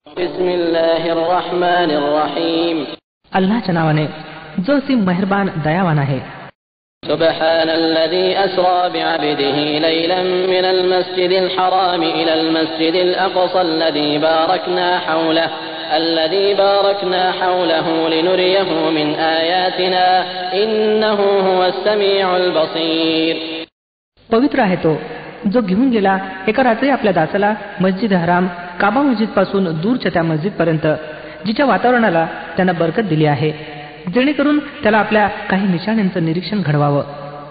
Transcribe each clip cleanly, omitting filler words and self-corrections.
बिस्मिल्लाहिर रहमानिर रहीम. अल्लाहच्या नावाने जो अति मेहरबान दयावान आहे. सुब्हानल्लज़ी अस्रा बिअब्दिही लैलन मिनल मस्जिदिल हराम इलल मस्जिदिल अक़्सल्लज़ी बारकना हौलहु लिनुरियहु मिन आयातिना इन्नहु हुवस समीउल बसीर. पवित्र आहे तो जो घेऊन गेला एका रात्री आपल्या दासाला मस्जिद हराम काबा मस्जिद पासून दूरच्या त्या मस्जिद पर्यंत, जिच्या वातावरणाला त्यांना बरकत दिली आहे, जेणेकरून त्याला आपल्या काही निशाण्यांचं निरीक्षण घडवावं.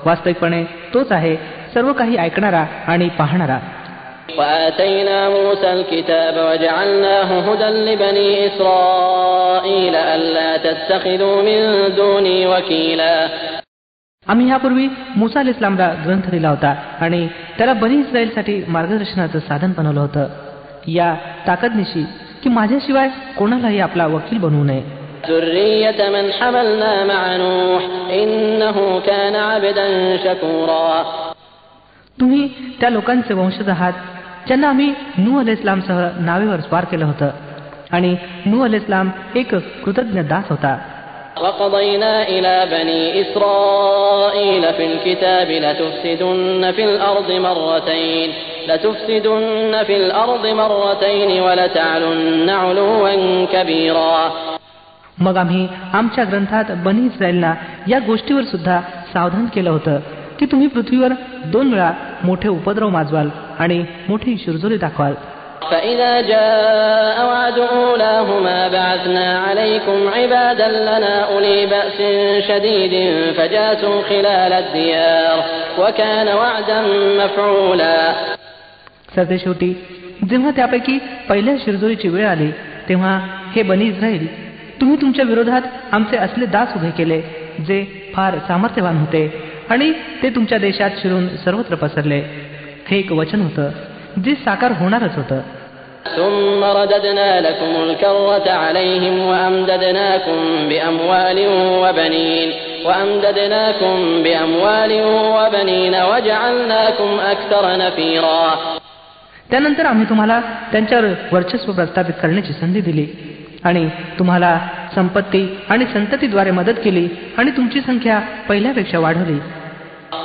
वास्तविकपणे तोच आहे सर्व काही ऐकणारा आणि पाहणारा. وآتينا موسى الكتاب وجعلناه هدى لبني إسرائيل ألا تتخذوا من دوني وكيلا. आम्ही यापूर्वी मुसा अलैहिस्सलामला ग्रंथ दिला होता आणि त्याला बनी इस्रायलसाठी मार्गदर्शनाचं साधन बनवलं होतं, या ताकदनिशी की माझ्याशिवाय कोणालाही आपला वकील बनवू नये. ذرية من حملنا مع نوح إنه كان عبدا شكورا. तुम्ही त्या लोकांचे वंशज आहात ज्यांना आम्ही नूह अलैहिस्सलामसह नावेवर स्वार केलं होतं आणि नूह अलैहिस्सलाम एक कृतज्ञ दास होता. وقضينا إلى بني إسرائيل في الكتاب لتفسدن في الأرض مرتين ولتعلن علوا كبيرا. मग आम्ही आमच्या ग्रंथात बनी इस्रायलना या गोष्टीवर सुद्धा सावधान केलं होतं की तुम्ही पृथ्वीवर 2 वेळा मोठे उपद्रव माजवाल आणि मोठी शुरजुरी दाखवाल. فإذا جاء وعد أولاهما بعثنا عليكم عبادا لنا أولي بأس شديد فجاسوا خلال الديار وكان وعدا مفعولا. सरतेशेवटी जेव्हा त्यापैकी पहिल्या शिरजोरीची वेळ आली तेव्हा हे बनी इस्राईल, तुम्ही तुमच्या विरोधात आमचे असले दास उभे केले जे फार सामर्थ्यवान होते आणि ते तुमच्या देशात शिरून सर्वत्र पसरले. हे एक वचन होतं जे साकार होणारच होतं. ثم رددنا لكم الكرة عليهم وأمددناكم بأموال وبنين وجعلناكم أكثر نفيرا. त्यानंतर आम्ही तुम्हाला त्यांच्यावर वर्चस्व प्रस्थापित करण्याची संधी दिली आणि तुम्हाला संपत्ती आणि संततीद्वारे मदत केली आणि तुमची संख्या पहिल्यापेक्षा वाढवली.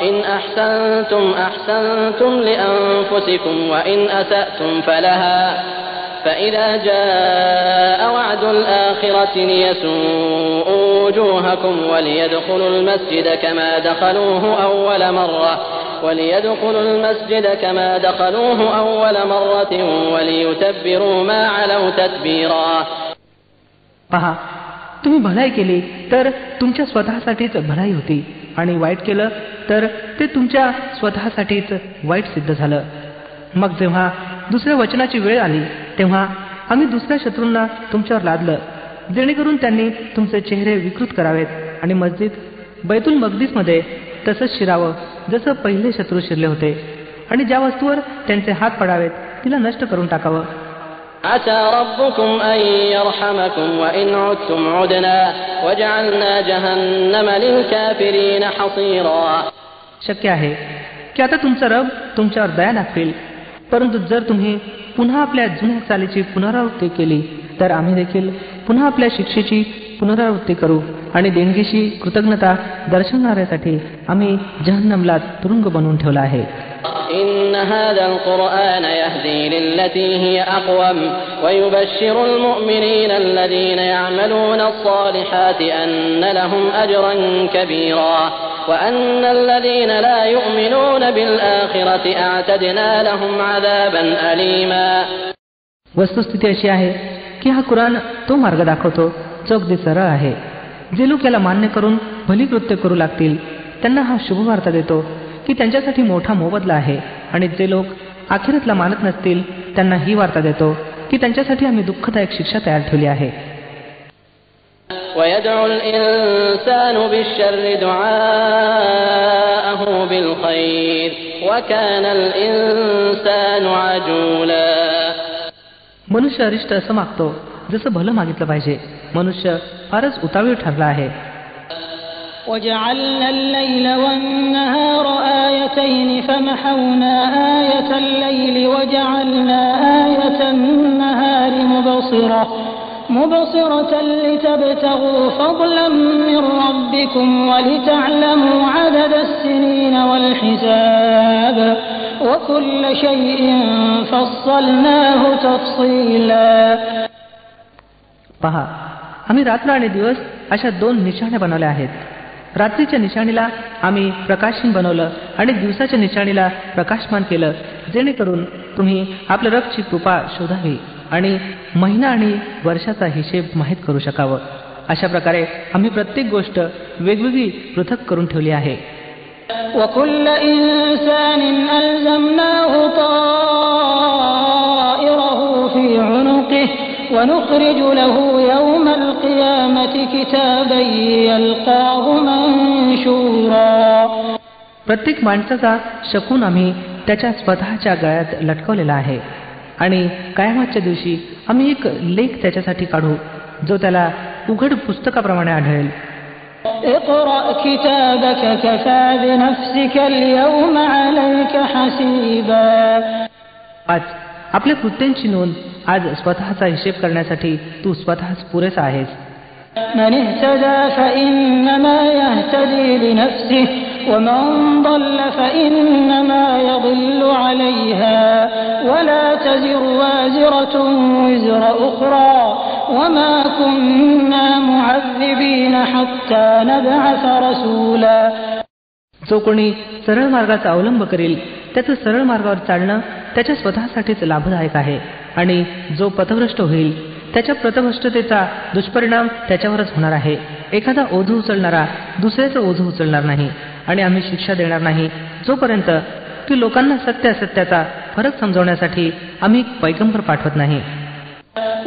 إن أحسنتم أحسنتم لأنفسكم وإن أسأتم فلها فإذا جاء وعد الآخرة ليسوءوا وجوهكم وليدخلوا المسجد كما دخلوه أول مرة وليتبروا ما علوا تتبيرا. पहा, तुम्ही भलाई केली तर तुमच्या स्वतःसाठीच भलाई होती आणि वाईट केलं तर ते तुमच्या स्वतःसाठीच वाईट सिद्ध झालं. मग जेव्हा दुसऱ्या वचनाची वेळ आली तेव्हा आम्ही दुसऱ्या शत्रूंना तुमच्यावर लादलं, जेणेकरून त्यांनी तुमचे चेहरे विकृत करावेत आणि मस्जिद बैतुल मक्दिसमध्ये तसंच शिरावं जसं पहिले शत्रू शिरले होते आणि ज्या वस्तूवर त्यांचे हात पडावेत तिला नष्ट करून टाकावं. عسى ربكم أن يرحمكم وإن عدتم عدنا وجعلنا جهنم للكافرين حصيرا. शक्य आहे की आता तुमचा रब तुमच्यावर दया दाखवेल, परंतु जर तुम्ही पुन्हा आपल्या जुन्या चालीची पुनरावृत्ती केली तर आम्ही देखील पुन्हा आपल्या शिक्षेची पुनरावृत्ती करू आणि देणगीशी कृतज्ञता दर्शवणाऱ्यासाठी आम्ही जहन्नमला तुरुंग बनवून ठेवला आहे. إن هذا القرآن يهدي للتي هي أقوم ويبشر المؤمنين الذين يعملون الصالحات أن لهم أجرا كبيرا وأن الذين لا يؤمنون بالآخرة أعتدنا لهم عذابا أليما. वस्तुस्थिती अशी आहे की हा कुराण तो मार्ग दाखवतो जो अगदी सरळ आहे. जे लोक याला मान्य करून भली कृत्य करू लागतील त्यांना हा शुभवार्ता देतो की त्यांच्यासाठी मोठा मोबदला आहे, आणि जे लोक आखिरतला मानत नसतील त्यांना ही वार्ता देतो की त्यांच्यासाठी आम्ही दुःखदायक शिक्षा तयार ठेवली आहे. ويدعو الإنسان بالشر دعاءه بالخير وكان الإنسان عجولا. मनुष्य अरिष्ट असं मागतो जसं भलं मागितलं पाहिजे. मनुष्य फारच उतावीळ ठरला आहे. وجعلنا الليل والنهار آيتين فمحونا آية الليل وجعلنا آية النهار مبصرة لتبتغوا فضلا من ربكم ولتعلموا عدد السنين والحساب وكل شيء فصلناه تفصيلا. पहा, आम्ही रात्र आणि दिवस अशा 2 निशाण्या बनवल्या आहेत. रात्रीच्या निशाणीला आम्ही प्रकाशहीन बनवलं आणि दिवसाच्या निशाणीला प्रकाशमान केलं, जेणेकरून तुम्ही आपल्या रबची कृपा शोधावी आणि महिना आणि वर्षाचा हिशेब माहीत करू शकावं. अशा प्रकारे आम्ही प्रत्येक गोष्ट वेगवेगळी पृथक करून ठेवली आहे. وكل إنسان ألزمناه طائره في عنقه ونخرج له يوم القيامة كتابا يلقاه منشورا. प्रत्येक माणसाचा शकून आम्ही त्याच्या स्वतःच्या गळ्यात लटकवलेला आहे आणि कयामतच्या दिवशी आम्ही एक लेख त्याच्यासाठी काढू, जो त्याला उघड पुस्तकाप्रमाणे आढळेल. اقرأ كتابك كفى بنفسك اليوم عليك حسيبا. आज आपल्या कृत्यांची नोंद आज स्वतःचा हिशेब करण्यासाठी तू स्वतःच पुरेसा आहेस. من اهتدى فإنما يهتدي لنفسه ومن ضل فإنما يضل عليها ولا تزر وازرة وزر أخرى وما كنا معذبين حتى نبعث رسولا. जो कोणी सरळ मार्गाचा अवलंब करेल त्याचं सरळ मार्गावर चालणं त्याच्या स्वतःसाठीच लाभदायक आहे आणि जो पथभ्रष्ट होईल त्याच्या पथभ्रष्टतेचा दुष्परिणाम त्याच्यावरच होणार आहे. एखादा ओझं उचलणारा दुसऱ्याचं ओझं उचलणार नाही आणि आम्ही शिक्षा देणार नाही जोपर्यंत की लोकांना सत्य असत्याचा फरक समजवण्यासाठी आम्ही पैगंबर पाठवत नाही.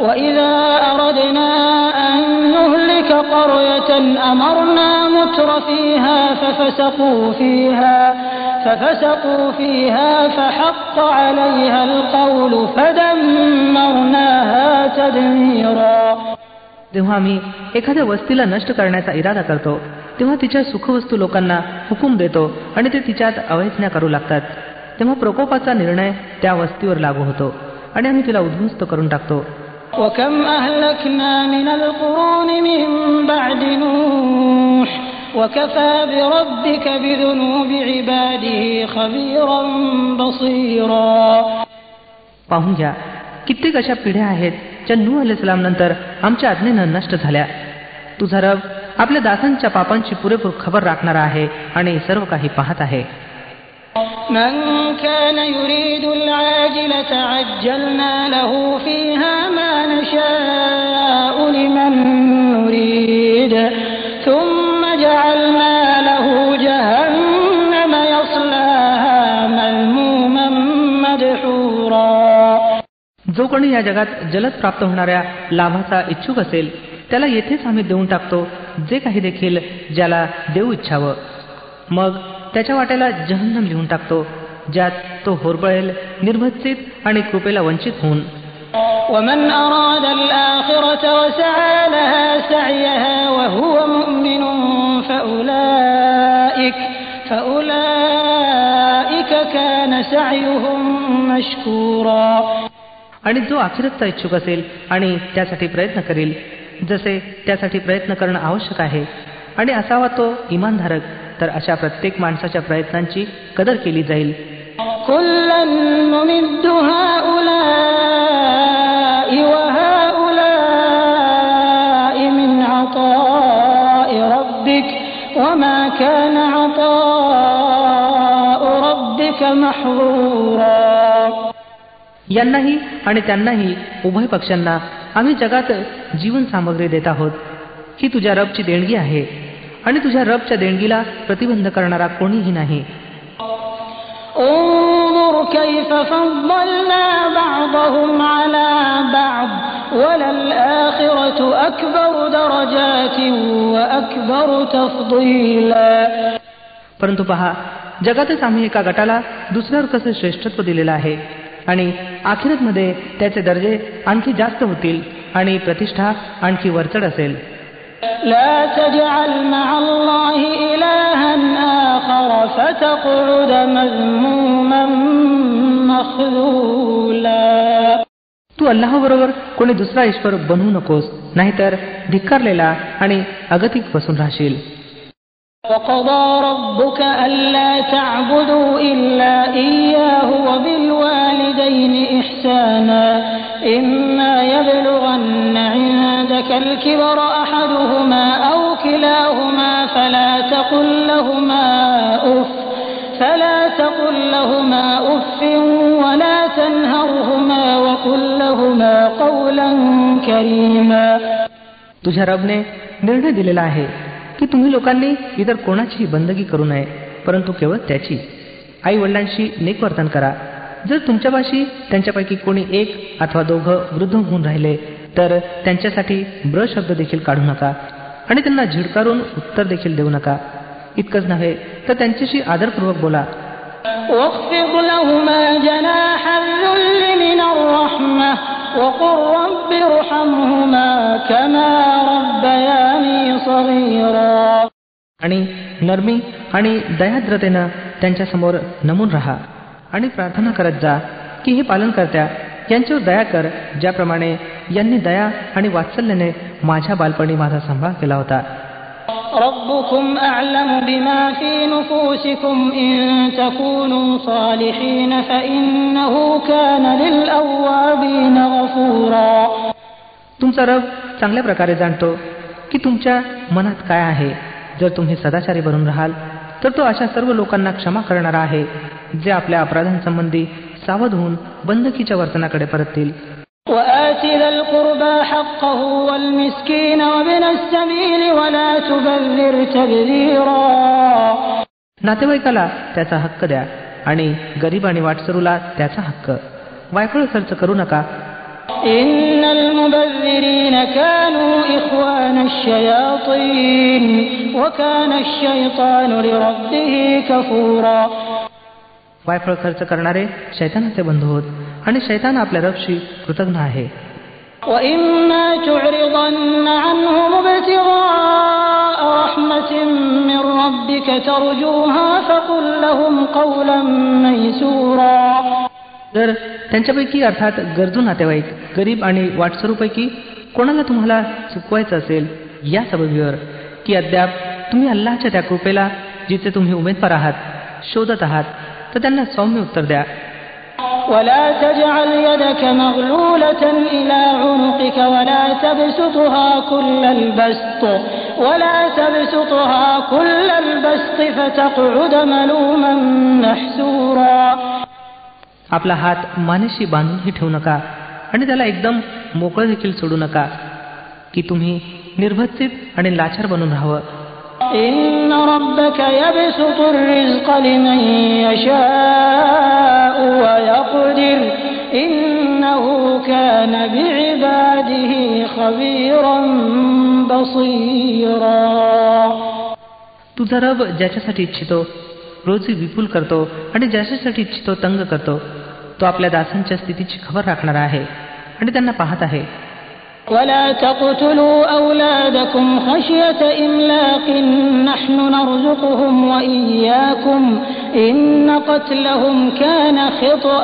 وَإِذَا أَرَدْنَا أَن نُّهْلِكَ قَرْيَةً أَمَرْنَا مُتْرَ فِيهَا فَفَسَقُوا فِيهَا فَحَقَّ عَلَيْهَا الْقَوْلُ فَدَمَّرْنَاهَا تَدْمِيرًا. जेव्हा आम्ही एखाद्या वस्तीला नष्ट करण्याचा इरादा करतो तेव्हा तिच्या सुखवस्तू लोकांना हुकूम देतो आणि ते तिच्यात अवैज्ञा करू लागतात. तेव्हा प्रकोपाचा निर्णय त्या वस्तीवर लागू होतो आणि आम्ही तिला उद्ध्वस्त करून टाकतो. وَكَمْ أَهْلَكْنَا مِنَ الْقُرُونِ مِنْ بَعْدِ نُوحٍ وَكَفَى بِرَبِّكَ بِذُنُوبِ عِبَادِهِ خَبِيرًا بَصِيرًا. पाहून घ्या, कित्येक अशा पिढ्या आहेत ज्या नूह अलैहिस्सलाम नंतर आमच्या आज्ञेनं नष्ट झाल्या. तुझा रब आपल्या दासांच्या पापांची पुरेपूर खबर राखणारा आहे आणि सर्व काही पाहत आहे. من كان يريد العاجلة عجلنا له فيها ما نشاء لمن نريد ثم جعلنا له جهنم يصلاها مذموما مدحورا. जो कोणी या जगात जलद प्राप्त होणाऱ्या लाभाचा इच्छुक असेल त्याला येथेच आम्ही देऊन टाकतो जे काही देखील ज्याला देऊ इच्छावं. मग त्याच्या वाट्याला जहन्नम लिहून टाकतो ज्यात तो होरबळेल, निर्भत्सित आणि कृपेला वंचित होऊन. ومن أراد الآخرة وسعى لها سعيها وهو مؤمن فأولئك كان سعيهم مشكورا. आणि जो आखिरतचा इच्छुक असेल आणि त्यासाठी प्रयत्न करेल जसे त्यासाठी प्रयत्न करणं आवश्यक आहे आणि असावा तो इमानधारक, तर अशा प्रत्येक माणसाच्या प्रयत्नांची कदर केली जाईल. كُلًّا نُّمِدُّ هَٰؤُلَاءِ وَهَٰؤُلَاءِ مِنْ عَطَاءِ رَبِّكَ وَمَا كَانَ عَطَاءُ رَبِّكَ مَحْظُورًا. यांनाही आणि त्यांनाही उभय पक्षांना आम्ही जगात जीवन सामग्री देत आहोत. ही तुझ्या रबची देणगी आहे आणि तुझ्या रबच्या देणगीला प्रतिबंध करणारा कोणीही नाही. انظر كيف فضلنا بعضهم على بعض وللآخرة أكبر درجات وأكبر تفضيلا. परंतु पहा, जगातच आम्ही एका गटाला दुसऱ्यावर कसं श्रेष्ठत्व दिलेलं आहे आणि आखिरतमध्ये त्याचे दर्जे आणखी जास्त होतील आणि प्रतिष्ठा आणखी वरचढ असेल. لا تجعل مع الله إلها آخر فتقعد مذموما مخذولا. तू अल्लाहबरोबर कोणी दुसरा ईश्वर बनवू नकोस, नाहीतर धिक्कारलेला आणि अगतिक बसून राहशील. وقضى ربك ألا تعبدوا إلا إياه وبالوالدين إحسانا إما يبلغن عندك الكبر أحدهما أو كلاهما فلا تقل لهما أف ولا تنهرهما وقل لهما قولا كريما. तुझ्या रबने निर्णय दिलेला आहे की तुम्ही लोकांनी इतर कोणाचीही बंदगी करू नये, परंतु केवळ त्याची. आई वडिलांशी नेक वर्तन करा. जर तुमच्यापाशी त्यांच्यापैकी कोणी एक अथवा दोघं वृद्ध होऊन राहिले तर त्यांच्यासाठी ब्र शब्द देखील काढू नका आणि त्यांना झिडकारून उत्तर देखील देऊ नका. इतकंच नव्हे तर त्यांच्याशी आदरपूर्वक बोला. واخفض لهما جناح الذل من الرحمة وقل رب ارحمهما كما ربياني صغيرا. आणि नरमी आणि दयाद्रतेनं त्यांच्यासमोर नमून राहा आणि प्रार्थना करत जा की हे पालनकर्त्या, यांच्यावर दया कर ज्याप्रमाणे यांनी दया आणि वात्सल्याने माझ्या बालपणी माझा सांभाळ केला होता. ربكم أعلم بما في نفوسكم إن تكونوا صالحين فإنه كان للأوابين غفورا. तुमचा रब चांगल्या प्रकारे जाणतो की तुमच्या मनात काय आहे. जर तुम्ही सदाचारी बनून राहाल तर तो अशा सर्व लोकांना क्षमा करणारा आहे जे आपल्या अपराधांसंबंधी सावध होऊन बंदकीच्या वर्तनाकडे परततील. وآت ذا القربى حقه والمسكين وابن السبيل ولا تبذر تبذيرا. नातेवाईकाला त्याचा हक्क द्या आणि गरीब आणि वाटसरूला त्याचा हक्क. वायफळ खर्च करू नका. إن المبذرين كانوا إخوان الشياطين وكان الشيطان لربه كفورا. वायफळ खर्च करणारे शैतानाचे बंधू होत आणि शैतान आपल्या रबशी कृतज्ञ आहे. وإما تعرضن عنهم ابتغاء رحمة من ربك ترجوها فقل لهم قولا ميسورا. जर त्यांच्यापैकी अर्थात गरजू नातेवाईक, गरीब आणि वाटसरूपैकी कोणाला तुम्हाला चुकवायचं असेल या सबबीवर की अद्याप तुम्ही अल्लाहच्या त्या कृपेला जिथे तुम्ही उमेदवार आहात शोधत आहात तर त्यांना सौम्य उत्तर द्या. ولا تجعل يدك مغلولة إلى عنقك ولا تبسطها كل البسط فتقعد ملوما محسورا. आपला हात मानेशी बांधूनही ठेवू नका आणि त्याला एकदम मोकळं देखील सोडू नका की तुम्ही निर्भत्सित आणि लाचार बनून राहावं. إن ربك يبسط الرزق لمن يشاء ويقدر إنه كان بعباده خبيرا بصيرا. तुझा रब ज्याच्यासाठी इच्छितो रोजी विपुल करतो आणि ज्याच्यासाठी इच्छितो तंग करतो. तो आपल्या दासांच्या स्थितीची खबर राखणारा आहे आणि त्यांना पाहत आहे. ولا تقتلوا أولادكم خشية إملاق نحن نرزقهم وإياكم إن قتلهم كان خطأ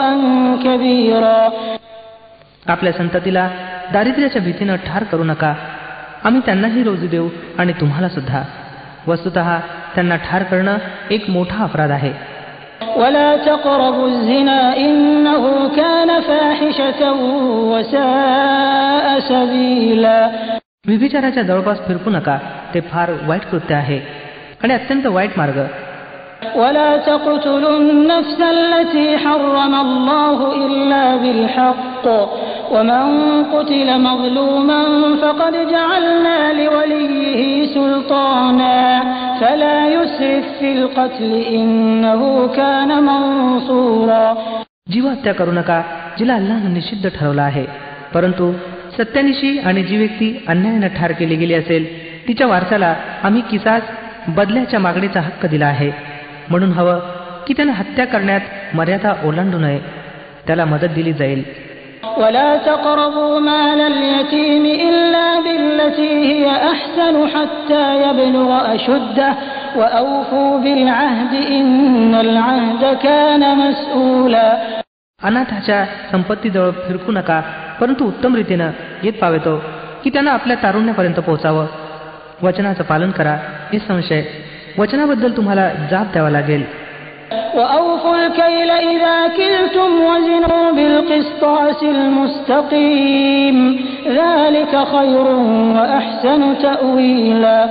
كبيرا. आपल्या संततीला दारिद्र्याच्या भीतीनं ठार करू नका. आम्ही त्यांनाही रोजी देऊ आणि तुम्हाला सुद्धा. वस्तुतः त्यांना ठार करणं एक मोठा अपराध आहे. ولا تقربوا الزنا إنه كان فاحشة وساء سبيلا. व्यभिचाराच्या जवळपास फिरकू नका. ते फार वाईट कृत्य आहे आणि अत्यंत वाईट मार्ग. ولا تقتلوا النفس التي حرم الله إلا بالحق ومن قتل مظلوما فقد جعلنا لوليه سلطانا فلا يسرف في القتل إنه كان منصورا. जीवहत्या करू नका जिला अल्लाहने निषिद्ध ठरवला आहे, परंतु सत्यानिशी आणि जी व्यक्ती अन्यायाने ठार केली गेली असेल तिच्या वारसाला आम्ही किसास बदल्याच्या मागणीचा हक्क दिला आहे. म्हणून हवं की त्याने हत्या करण्यात मर्यादा ओलांडू नये. त्याला मदत दिली जाईल. ولا تقربوا مال اليتيم إلا بالتي التي هي أحسن حتى يبلغ أشده وأوفوا بالعهد إن العهد كان مسؤولا. अनाथाच्या संपत्तीजवळ फिरकू नका, परंतु उत्तम रीतीनं येत पावेतो की त्यांना आपल्या तारुण्यापर्यंत पोहोचावं. वचनाचं पालन करा, निसंशय वचनाबद्दल तुम्हाला जाब द्यावा लागेल. وأوفوا الكيل إذا كلتم وزنوا بالقسطاس المستقيم ذلك خير وأحسن تأويلا.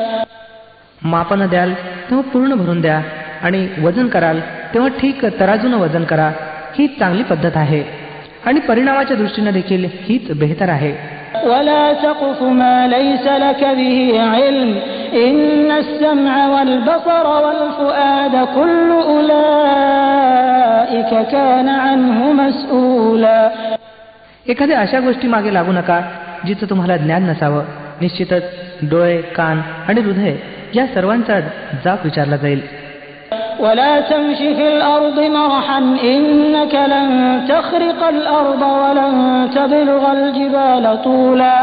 मापन द्याल तेव्हा पूर्ण भरून द्या आणि वजन कराल तेव्हा ठीक तराजून वजन करा. ही चांगली पद्धत आहे आणि परिणामाच्या दृष्टीने देखील हीच बेहतर आहे. ولا تقف ما ليس لك به علم إن السمع والبصر والفؤاد كل أولئك كان عنه مسؤولا. एखाद्या अशा गोष्टी मागे लागू नका जिचं तुम्हाला ज्ञान नसावं. निश्चितच डोळे, कान आणि हृदय या सर्वांचा जाब विचारला जाईल. ولا تمش في الأرض مرحا إنك لن تخرق الأرض ولن تبلغ الجبال طولا.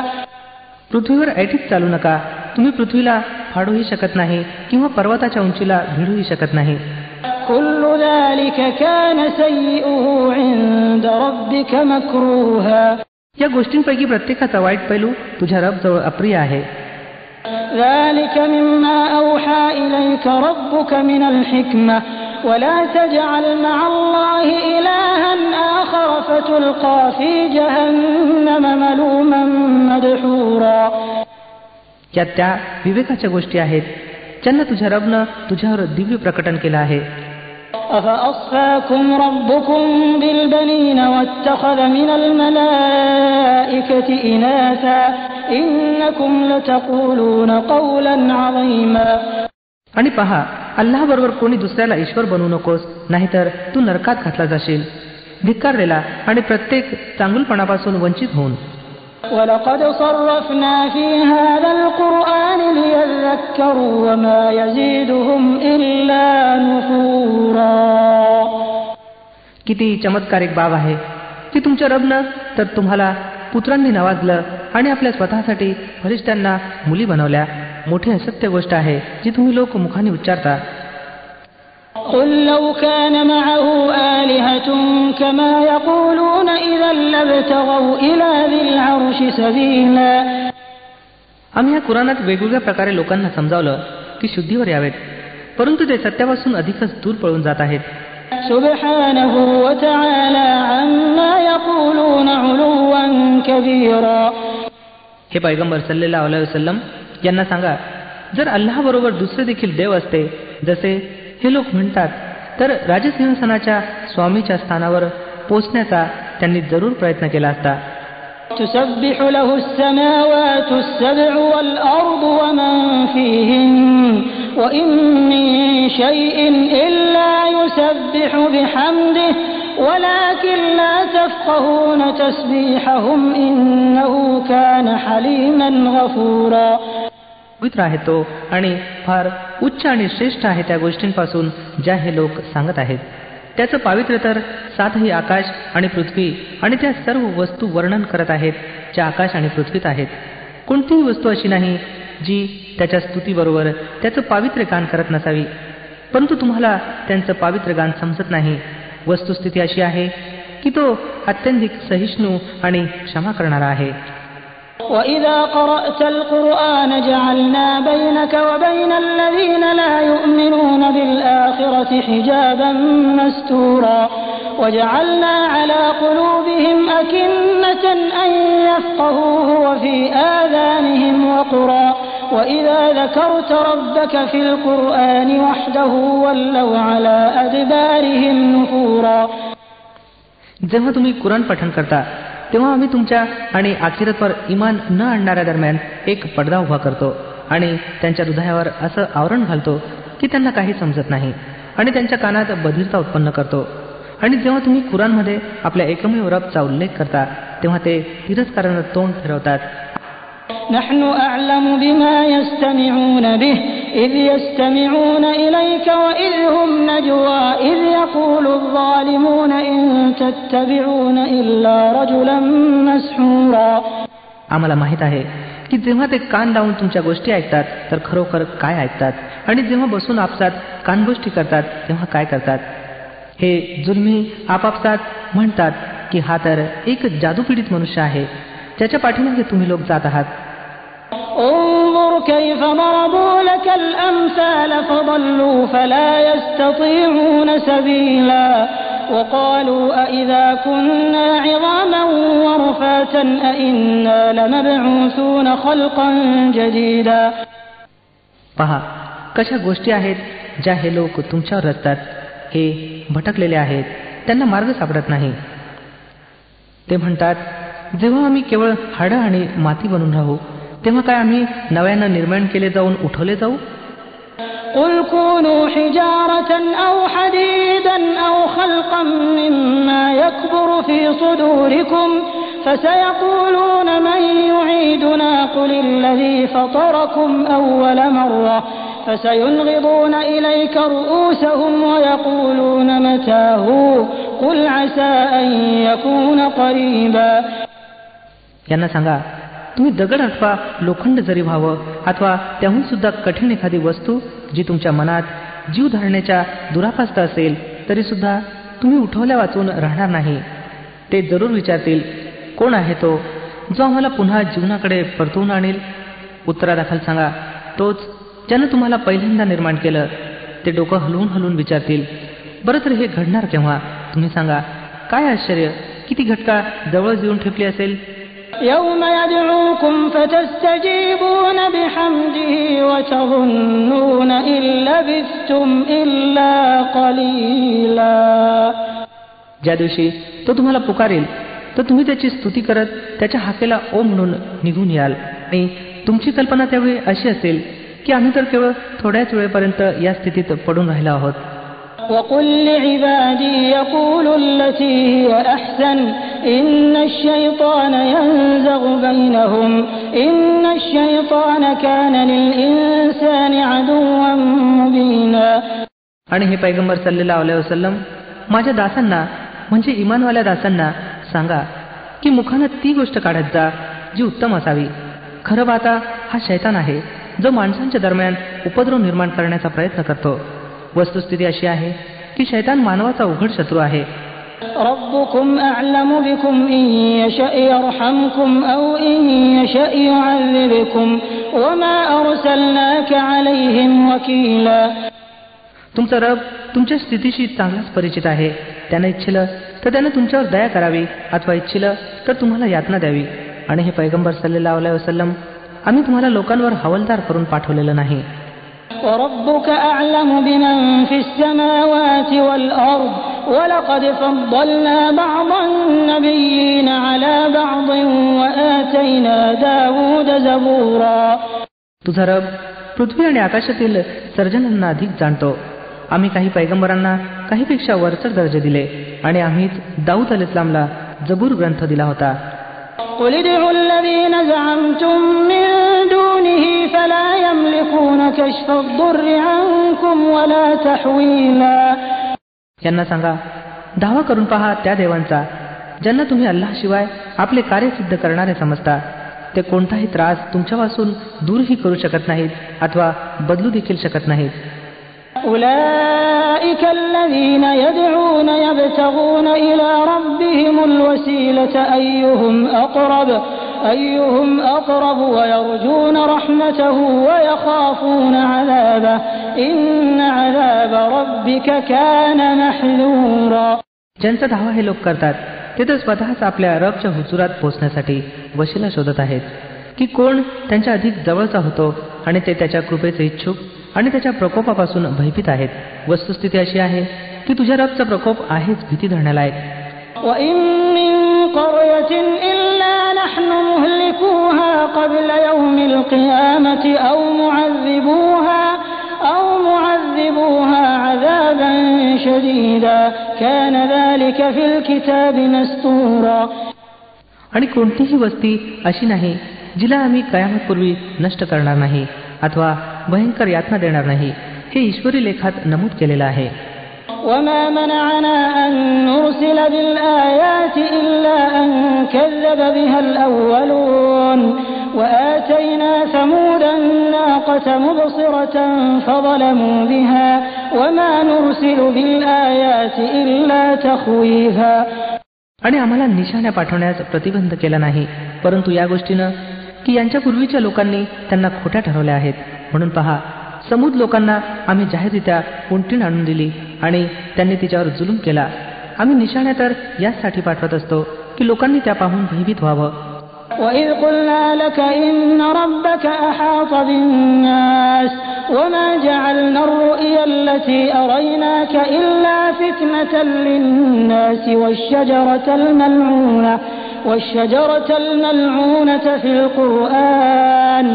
पृथ्वीवर ऐटीत चालू नका. तुम्ही पृथ्वीला फाडूही शकत नाही किंवा पर्वताच्या उंचीला भिडूही शकत नाही. كل ذلك كان سيئه عند ربك مكروها. या गोष्टींपैकी प्रत्येकाचा वाईट पैलू तुझ्या रब जवळ अप्रिय आहे. ذلك مما أوحى إليك ربك من الحكمة ولا تجعل مع الله إلها آخر فتلقى في جهنم ملوما مدحورا. या त्या विवेकाच्या गोष्टी आहेत ज्यांना तुझ्या रबनं तुझ्यावर दिव्य प्रकटन केलं आहे. أفأصفاكم ربكم بالبنين واتخذ من الملائكة إناثا إنكم لتقولون قولا عظيما. आणि पहा, अल्लाहबरोबर कोणी दुसऱ्याला ईश्वर बनवू नकोस, नाहीतर तू नरकात घातला जाशील, धिक्कारलेला आणि प्रत्येक चांगुलपणापासून वंचित होऊन. ولقد صرفنا في هذا القرآن ليذكروا وما يزيدهم إلا نفورا. किती चमत्कारिक बाब आहे की तुमच्या रबनं तर तुम्हाला पुत्रांनी नवाजलं आणि आपल्या स्वतःसाठी फरिश्त्यांना मुली बनवल्या. मोठी असत्य गोष्ट आहे जी तुम्ही लोक मुखाने उच्चारता. قل لو كان معه آلهة كما يقولون إذا لابتغوا إلى ذي العرش سبيلا. आम्ही या कुराणात वेगवेगळ्या प्रकारे लोकांना समजावलं की शुद्धीवर यावेत, परंतु ते सत्यापासून अधिकच दूर पळून जात आहेत. سبحانه وتعالى عما يقولون علوا كبيرا. हे पैगंबर सल्लल्लाहु अलैहि वसल्लम यांना सांगा, जर अल्लाहबरोबर दुसरे देखील देव असते जसे हे लोक म्हणतात, तर राजसिंहासनाच्या स्वामीच्या स्थानावर पोचण्याचा त्यांनी जरूर प्रयत्न केला असता. تسبح له السماوات السبع والأرض ومن فيهن وإن من شيء إلا يسبح بحمده ولكن لا تفقهون تسبيحهم إنه كان حليما غفورا. पवित्र आहे तो आणि फार उच्च आणि श्रेष्ठ आहे त्या गोष्टींपासून ज्या हे लोक सांगत आहेत. त्याचं पावित्र्य तर सातही आकाश आणि पृथ्वी आणि त्या सर्व वस्तू वर्णन करत आहेत ज्या आकाश आणि पृथ्वीत आहेत. कोणतीही वस्तू अशी नाही जी त्याच्या स्तुतीबरोबर त्याचं पावित्र्य गान करत नसावी, परंतु तुम्हाला त्यांचं पावित्र्य गान समजत नाही. वस्तुस्थिती अशी आहे की तो अत्यंतिक सहिष्णू आणि क्षमा करणारा आहे. وَإِذَا قَرَأْتَ الْقُرْآنَ جَعَلْنَا بَيْنَكَ وَبَيْنَ الَّذِينَ لَا يُؤْمِنُونَ بِالْآخِرَةِ حِجَابًا مَسْتُورًا وَجَعَلْنَا عَلَى قُلُوبِهِمْ أَكِنَّةً أَن يَفْقَهُوهُ وَفِي آذَانِهِمْ وَقْرًا وَإِذَا ذَكَرْتَ رَبَّكَ فِي الْقُرْآنِ وَحْدَهُ وَلَّوْا عَلَى أَدْبَارِهِمْ نُفُورًا. जेव्हा तुम्ही कुराण पठण करता तेव्हा आम्ही तुमच्या आणि आखिरतवर इमान न आणणाऱ्या दरम्यान एक पडदा उभा करतो आणि त्यांच्या हृदयावर असं आवरण घालतो की त्यांना काही समजत नाही आणि त्यांच्या कानात बधिरता उत्पन्न करतो. आणि जेव्हा तुम्ही कुराणमध्ये आपल्या एकमेव रबचा उल्लेख करता तेव्हा ते तिरस्कारानं तोंड फिरवतात. نحن أعلم بما يستمعون به إذ يستمعون إليك وإذ هم نجوى إذ يقول الظالمون إن تتبعون إلا رجلا مسحورا. आम्हाला माहित आहे की जेव्हा ते कान लावून तुमच्या गोष्टी ऐकतात तर खरोखर काय ऐकतात, आणि जेव्हा बसून आपसात कानगोष्टी करतात तेव्हा काय करतात. हे जुलमी आपापसात म्हणतात की हा तर एक जादूपीडित मनुष्य आहे, ज्याच्या पाठीमागे तुम्ही लोक जात आहात. انظر كيف ضربوا لك الأمثال فضلوا فلا يستطيعون سبيلا وقالوا أإذا كنا عظاما ورفاتا أإنا لمبعوثون خلقا جديدا. पहा कशा गोष्टी आहेत ज्या हे लोक तुमच्यावर रचतात. हे भटकलेले आहेत, त्यांना मार्ग सापडत नाही. ते म्हणतात, जेव्हा आम्ही केवळ हाडं आणि माती बनून राहू तेव्हा काय आम्ही नव्यानं निर्माण केले जाऊन उठवले जाऊ. قل كونوا حجارة أو حديدا أو خلقا مما يكبر في صدوركم فسيقولون من يعيدنا قل الذي فطركم أول مرة فسينغضون إليك رؤوسهم ويقولون متى هو قل عسى أن يكون قريبا. यांना सांगा, तुम्ही दगड अथवा लोखंड जरी व्हावं अथवा त्याहून सुद्धा कठीण एखादी वस्तू जी तुमच्या मनात जीव धरण्याच्या दुरापास्त असेल तरी सुद्धा तुम्ही उठवल्या वाचून राहणार नाही. ते जरूर विचारतील, कोण आहे तो जो आम्हाला पुन्हा जीवनाकडे परतवून आणेल. उत्तरादाखल सांगा, तोच ज्यानं तुम्हाला पहिल्यांदा निर्माण केलं. ते डोकं हलवून हलवून विचारतील, बरं तर हे घडणार केव्हा. तुम्ही सांगा, काय आश्चर्य, किती घटका जवळ येऊन ठेपली असेल. يوم يدعوكم فتستجيبون بحمده وتظنون إن لبثتم إلا قليلا. ज्या दिवशी तो तुम्हाला पुकारेल तर तुम्ही त्याची स्तुती करत त्याच्या हाकेला ओ म्हणून निघून याल, आणि तुमची कल्पना त्यावेळी अशी असेल की आम्ही तर केवळ थोड्याच वेळेपर्यंत या स्थितीत पडून राहिलो आहोत. وقل لعبادي يقولوا التي هي أحسن إن الشيطان ينزغ بينهم إن الشيطان كان للإنسان عدوا مبينا. आणि हे पैगंबर सल्लल्लाहु अलैहि वसल्लम माझ्या दासांना म्हणजे इमानवाल्या दासांना सांगा की मुखानं ती गोष्ट काढत जा जी उत्तम असावी. खरं पाहता हा शैतान आहे जो माणसांच्या दरम्यान उपद्रव निर्माण करण्याचा प्रयत्न करतो. वस्तुस्थिती अशी आहे की शैतान मानवाचा उघड शत्रू आहे. ربكم أعلم بكم إن يشأ يرحمكم أو إن يشأ يعذبكم وما أرسلناك عليهم وكيلا. तुमचा रब तुमच्या स्थितीशी चांगलाच परिचित आहे. त्याने इच्छिलं तर त्याने तुमच्यावर दया करावी अथवा इच्छिलं तर तुम्हाला यातना द्यावी. आणि हे पैगंबर सल्लल्लाहु अलैहि वसल्लम आम्ही तुम्हाला लोकांवर हवालदार करून पाठवलेलं नाही. وربك أعلم بمن في السماوات والأرض ولقد فضلنا بعض النبيين على بعض وآتينا داود زبورا. तुझा रब पृथ्वी आणि आकाशातील सर्जनांना अधिक जाणतो. आम्ही काही पैगंबरांना काहीपेक्षा वरचढ दर्जे दिले आणि आम्हीच दाऊद अलैहिस्सलामला जबूर ग्रंथ दिला होता. قل ادعوا الذين زعمتم من دونه فلا يملكون كشف الضر عنكم ولا تحويلا. यांना सांगा, दावा करून पहा त्या देवांचा ज्यांना तुम्ही अल्लाहशिवाय आपले कार्य सिद्ध करणारे समजता. ते कोणताही त्रास तुमच्यापासून दूरही करू शकत नाहीत अथवा बदलू देखील शकत नाहीत. أولئك الذين يدعون يبتغون إلى ربهم الوسيلة أيهم أقرب ويرجون رحمته ويخافون عذابه إن عذاب ربك كان محذورا. ज्यांचा दावा हे लोक करतात ते तर स्वतःच आपल्या रबच्या हुजुरात पोहोचण्यासाठी वशिला शोधत आहेत की कोण त्यांच्या अधिक जवळचा होतो, आणि ते त्याच्या कृपेचे इच्छुक आणि त्याच्या प्रकोपापासून भयभीत आहेत. वस्तुस्थिती अशी आहे की तुझ्या रबचा प्रकोप आहेच भीती धरण्यालायक. وَإِن مِّن قَرْيَةٍ إِلَّا نَحْنُ مُهْلِكُوهَا قَبْلَ يَوْمِ الْقِيَامَةِ أَوْ مُعَذِّبُوهَا عَذَابًا شَدِيدًا كَانَ ذَلِكَ فِي الْكِتَابِ مَسْطُورًا. आणि कोणतीही वस्ती अशी नाही जिला आम्ही कयामतपूर्वी नष्ट करणार नाही अथवा भयंकर यातना देणार नाही. हे ईश्वरी लेखात नमूद केलेलं आहे. وَمَا مَنَعَنَا أَن نُّرْسِلَ بِالْآيَاتِ إِلَّا أَن كَذَّبَ بِهَا الْأَوَّلُونَ وآتينا ثمود الناقة مبصرة فظلموا بها وما نرسل بالآيات إلا تخويفا. आणि आम्हाला निशाण्या पाठवण्यास प्रतिबंध केला नाही, परंतु या गोष्टीनं की यांच्या पूर्वीच्या लोकांनी त्यांना खोट्या ठरवल्या आहेत. म्हणून पहा, समूद लोकांना आम्ही जाहीररित्या उंटीण आणून दिली आणि त्यांनी तिच्यावर जुलूम केला. आम्ही निशाण्या तर यासाठी पाठवत असतो की लोकांनी त्या पाहून भयभीत व्हावं. وَإِذْ قُلْنَا لَكَ إِنَّ رَبَّكَ أَحَاطَ بِالنَّاسِ وَمَا جَعَلْنَا الرُّؤْيَا الَّتِي أَرَيْنَاكَ إِلَّا فِتْنَةً لِلنَّاسِ وَالشَّجَرَةَ الْمَلْعُونَةَ فِي الْقُرْآنِ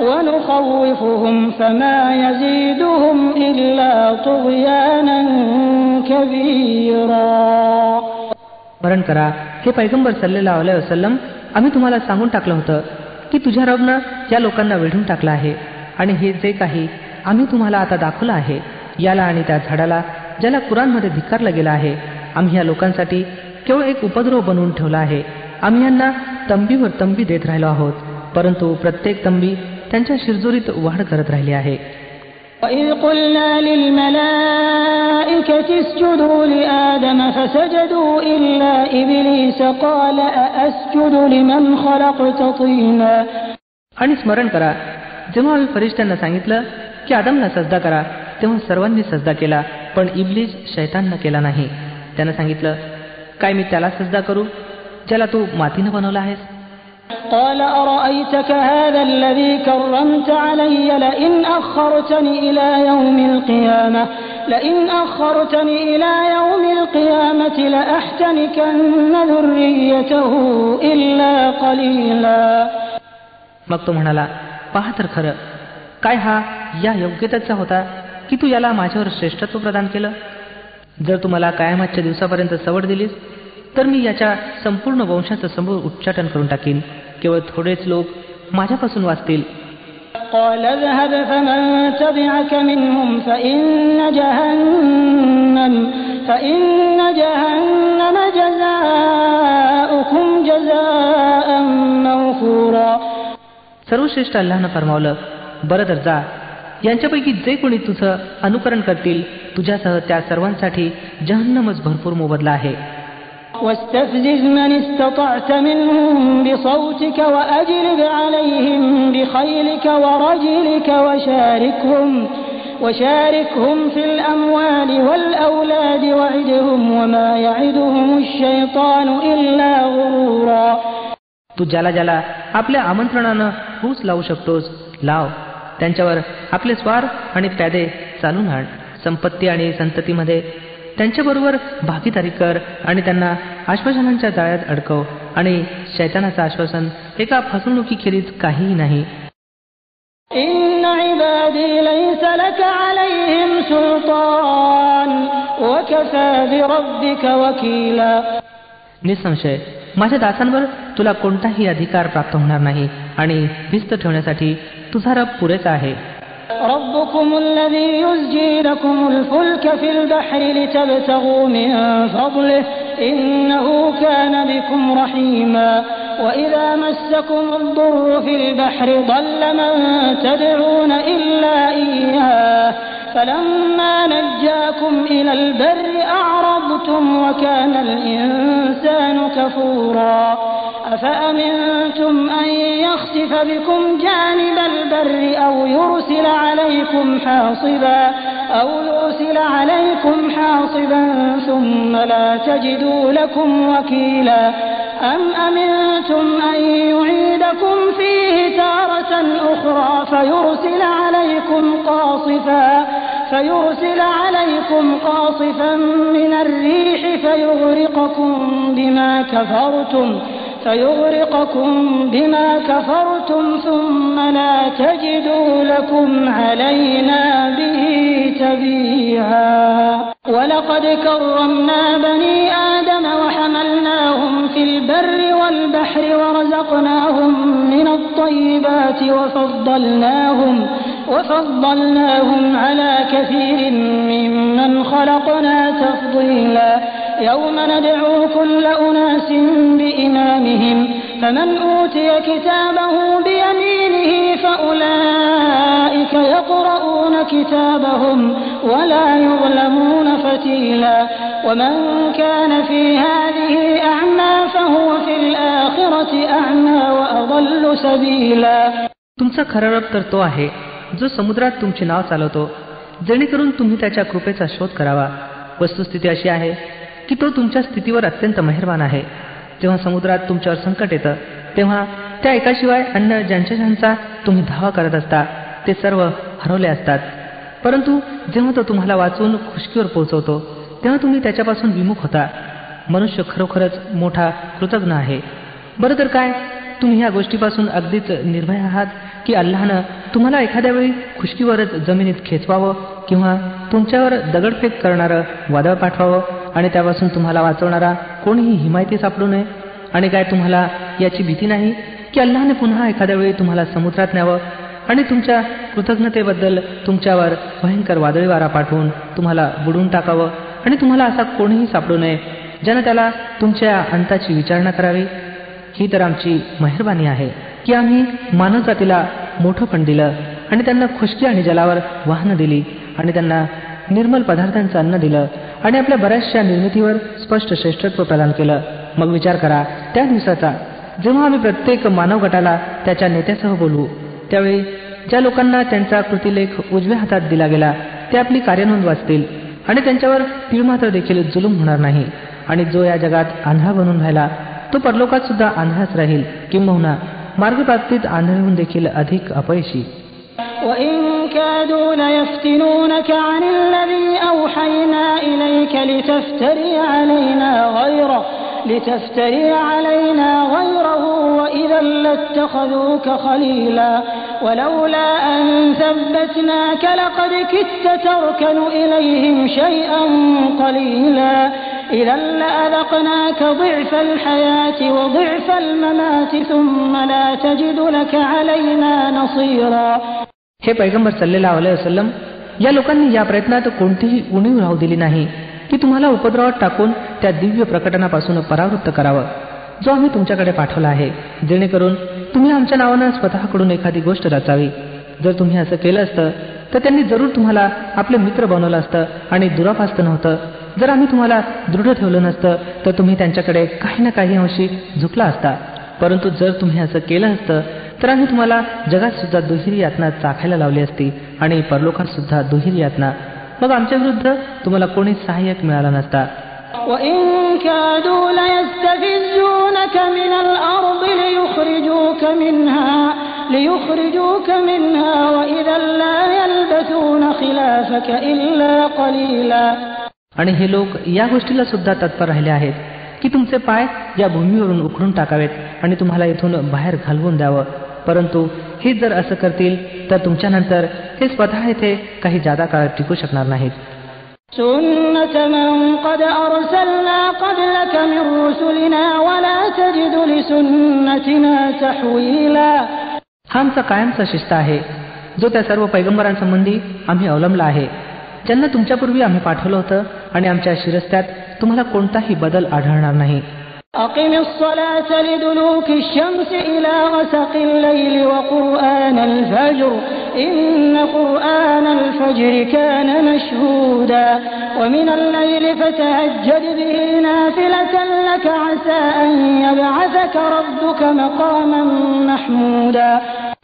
وَنُخَوِّفُهُمْ فَمَا يَزِيدُهُمْ إِلَّا طُغْيَانًا كَبِيرًا. स्मरण करा, हे पैगंबर सल्लल्लाहु अलैहि वसल्लम, आम्ही तुम्हाला सांगून टाकलं होतं की तुझ्या रबनं या लोकांना वेढून टाकलं आहे आणि हे जे काही आम्ही तुम्हाला आता दाखवलं आहे, याला आणि त्या झाडाला ज्याला कुराणमध्ये धिक्कारलं गेलं आहे, आम्ही या लोकांसाठी केवळ एक उपद्रव बनवून ठेवला आहे. आम्ही यांना तंबीवर तंबी देत राहिलो आहोत, परंतु प्रत्येक तंबी त्यांच्या शिरजोरीत वाढ करत राहिली आहे. وَإِذْ قُلْنَا لِلْمَلَائِكَةِ اسْجُدُوا لِآدَمَ فَسَجَدُوا إِلَّا إِبْلِيسَ قَالَ أَأَسْجُدُ لِمَنْ خَلَقْتَ طِينًا. आणि स्मरण करा, जेव्हा आम्ही फरिश्त्यांना सांगितलं की आदमला सजदा करा, तेव्हा सर्वांनी सजदा केला, पण इब्लीस शैताननं केला नाही. त्यानं सांगितलं, काय मी त्याला सजदा करू ज्याला तू मातीनं बनवला आहेस? قال أرأيتك هذا الذي كرمت علي لئن أخرتني إلى يوم القيامة لأحتنكن ذريته إلا قليلا. मग तो म्हणाला, पहा तर खरं, काय हा या योग्यतेचा होता की तू याला माझ्यावर श्रेष्ठत्व प्रदान केलं? जर तू मला कायमातच्या दिवसापर्यंत सवड दिलीस तर मी याच्या संपूर्ण वंशाचं समूळ उच्चाटन करून टाकीन. केवळ थोडेच लोक माझ्यापासून वाचतील. قال اذهب فمن تبعك منهم فإن جهنم جزاؤكم جزاء موفورا. सर्वश्रेष्ठ अल्लाहनं फरमावलं, बरं तर जा, यांच्यापैकी जे कोणी तुझं अनुकरण करतील तुझ्यासह त्या सर्वांसाठी जहन्नमच भरपूर मोबदला आहे. واستفزز من استطعت منهم بصوتك وأجلب عليهم بخيلك ورجلك وشاركهم في الأموال والأولاد وعدهم وما يعدهم الشيطان إلا غرورا. तू ज्याला ज्याला आपल्या आमंत्रणानं फूस लावू शकतोस लाव. त्यांच्यावर आपले स्वार आणि प्यादे चालून आण. संपत्ती आणि संततीमध्ये त्यांच्याबरोबर भागीदारी कर आणि त्यांना आश्वासनांच्या जाळ्यात अडकव. आणि शैतानाचं आश्वासन एका फसवणुकीखेरीज काहीही नाही. إن عبادي ليس لك عليهم سلطان وكفى بربك وكيلا. निसंशय माझ्या दासांवर तुला कोणताही अधिकार प्राप्त होणार नाही आणि भिस्त ठेवण्यासाठी तुझा रब पुरेसा आहे. ربكم الذي يزجي لكم الفلك في البحر لتبتغوا من فضله إنه كان بكم رحيما. وإذا مسكم الضر في البحر ضل من تدعون إلا إياه فلما نجاكم إلى البر أعرضتم وكان الإنسان كفورا. أفأمنتم أن يخسف بكم جانب البر أو يرسل عليكم حاصبا ثم لا تجدوا لكم وكيلا. أم أمنتم أن يعيدكم فيه تارة أخرى فيرسل عليكم قاصفا من الريح فيغرقكم بما كفرتم ثم لا تجدوا لكم علينا به تبيعا. ولقد كرمنا بني آدم وحملناهم في البر والبحر ورزقناهم من الطيبات وفضلناهم على كثير ممن خلقنا تفضيلا. يوم ندعو كل أناس بإمامهم فمن أوتي كتابه بيمينه فأولئك يقرؤون كتابهم ولا يظلمون فتيلا ومن كان في هذه أعمى فهو في الآخرة أعمى وأضل سبيلا. तुमचा खरा रब तर तो आहे जो समुद्रात तुमचे नाव चालवतो जेणेकरून तुम्ही त्याच्या कृपेचा शोध करावा. वस्तुस्थिती अशी आहे की तो तुमच्या स्थितीवर अत्यंत मेहरबान आहे. जेव्हा समुद्रात तुमच्यावर संकट येतं तेव्हा त्या एकाशिवाय अन्य ज्यांचा तुम्ही धावा करत असता ते सर्व हरवले असतात. परंतु जेव्हा तो तुम्हाला वाचून खुशकीवर पोहोचवतो तेव्हा तुम्ही त्याच्यापासून विमुख होता. मनुष्य खरोखरच मोठा कृतज्ञ आहे. बरं तर काय तुम्ही ह्या गोष्टीपासून अगदीच निर्भय आहात की अल्लाहनं तुम्हाला एखाद्या वेळी खुशकीवरच जमिनीत खेचवावं किंवा तुमच्यावर दगडफेक करणारं वादळ पाठवावं आणि त्यापासून तुम्हाला वाचवणारा कोणीही हिमायती सापडू नये? आणि काय तुम्हाला याची भीती नाही की अल्लाहने पुन्हा एखाद्या वेळी तुम्हाला समुद्रात न्यावं आणि तुमच्या कृतज्ञतेबद्दल तुमच्यावर भयंकर वादळी वारा पाठवून तुम्हाला बुडवून टाकावं आणि तुम्हाला असा कोणीही सापडू नये ज्यानं त्याला तुमच्या अंताची विचारणा करावी? ही तर आमची मेहरबानी आहे की आम्ही मानवजातीला मोठं पण दिलं आणि त्यांना खुशकी आणि जलावर वाहनं दिली आणि त्यांना निर्मल पदार्थांचं अन्न दिलं आणि आपल्या बऱ्याचशा निर्मितीवर स्पष्ट श्रेष्ठत्व प्रदान केलं. मग विचार करा त्या दिवसाचा जेव्हा आम्ही प्रत्येक मानव गटाला त्याच्या नेत्यासह बोलवू. त्यावेळी ज्या लोकांना त्यांचा कृतिलेख उजव्या हातात दिला गेला ते आपली कार्यनोंद वाचतील आणि त्यांच्यावर तीळमात्र देखील जुलूम होणार नाही. आणि जो या जगात आंधळा बनून राहिला तो परलोकात सुद्धा आंधळाच राहील, किंबहुना मार्गप्राप्तीत आंधळेहून देखील अधिक अपयशी. وَإِن كَادُوا لَيَفْتِنُونَكَ عَنِ الَّذِي أَوْحَيْنَا إِلَيْكَ لِتَفْتَرِيَ عَلَيْنَا غَيْرَهُ وَإِذًا لَّاتَّخَذُوكَ خَلِيلًا وَلَوْلَا أَن ثَبَّتْنَاكَ لَقَدْ كِدتَّ تَرْكَنُ إِلَيْهِمْ شَيْئًا قَلِيلًا إِذًا لَّأَذَقْنَاكَ ضِعْفَ الْحَيَاةِ وَضِعْفَ الْمَمَاتِ ثُمَّ لَا تَجِدُ لَكَ عَلَيْنَا نَصِيرًا. हे पैगंबर सल्लल्लाहु अलैहि वसल्लम, या लोकांनी या प्रयत्नात कोणतीही उणीव राहू दिली नाही की तुम्हाला उपद्रवात टाकून त्या दिव्य प्रकटनापासून परावृत्त करावं जो आम्ही तुमच्याकडे पाठवला आहे, जेणेकरून तुम्ही आमच्या नावानं स्वतःकडून एखादी गोष्ट रचावी. जर तुम्ही असं केलं असतं तर त्यांनी जरूर तुम्हाला आपले मित्र बनवलं असतं आणि दुरापास्त नव्हतं. जर आम्ही तुम्हाला दृढ ठेवलं नसतं तर तुम्ही त्यांच्याकडे काही ना काही अंशी झुकला असता. परंतु जर तुम्ही असं केलं असतं तर आम्ही तुम्हाला जगात सुद्धा दुहेरी यातना चाखायला लावली असती आणि परलोकात सुद्धा दुहेरी यातना. मग आमच्या विरुद्ध तुम्हाला कोणी सहाय्यक मिळाला नसता. وَإِن كَادُوا لَيَسْتَفِزُّونَكَ مِنَ الْأَرْضِ لِيُخْرِجُوكَ مِنْهَا وَإِذًا لَّا يَلْبَثُونَ خِلَافَكَ إِلَّا قَلِيلًا. आणि हे लोक या गोष्टीला सुद्धा तत्पर राहिले आहेत की तुमचे पाय या भूमीवरून उखडून टाकावेत आणि तुम्हाला इथून बाहेर घालवून द्यावं. परंतु हे जर असं करतील तर तुमच्यानंतर हे स्वतः येथे काही जादा काळ टिकू शकणार नाहीत. سُنَّةَ مَن قَدْ أَرْسَلْنَا قَبْلَكَ مِن رُّسُلِنَا وَلَا تَجِدُ لِسُنَّتِنَا تَحْوِيلًا. हा आमचा कायमचा शिस्त आहे जो त्या सर्व पैगंबरांसंबंधी आम्ही अवलंबला आहे ज्यांना तुमच्यापूर्वी आम्ही पाठवलं होतं आणि आमच्या शिरस्त्यात तुम्हाला कोणताही बदल आढळणार नाही. أقم الصلاة لدلوك الشمس إلى غسق الليل وقرآن الفجر إن قرآن الفجر كان مشهودا ومن الليل فتهجد به نافلة لك عسى أن يبعثك ربك مقاما محمودا.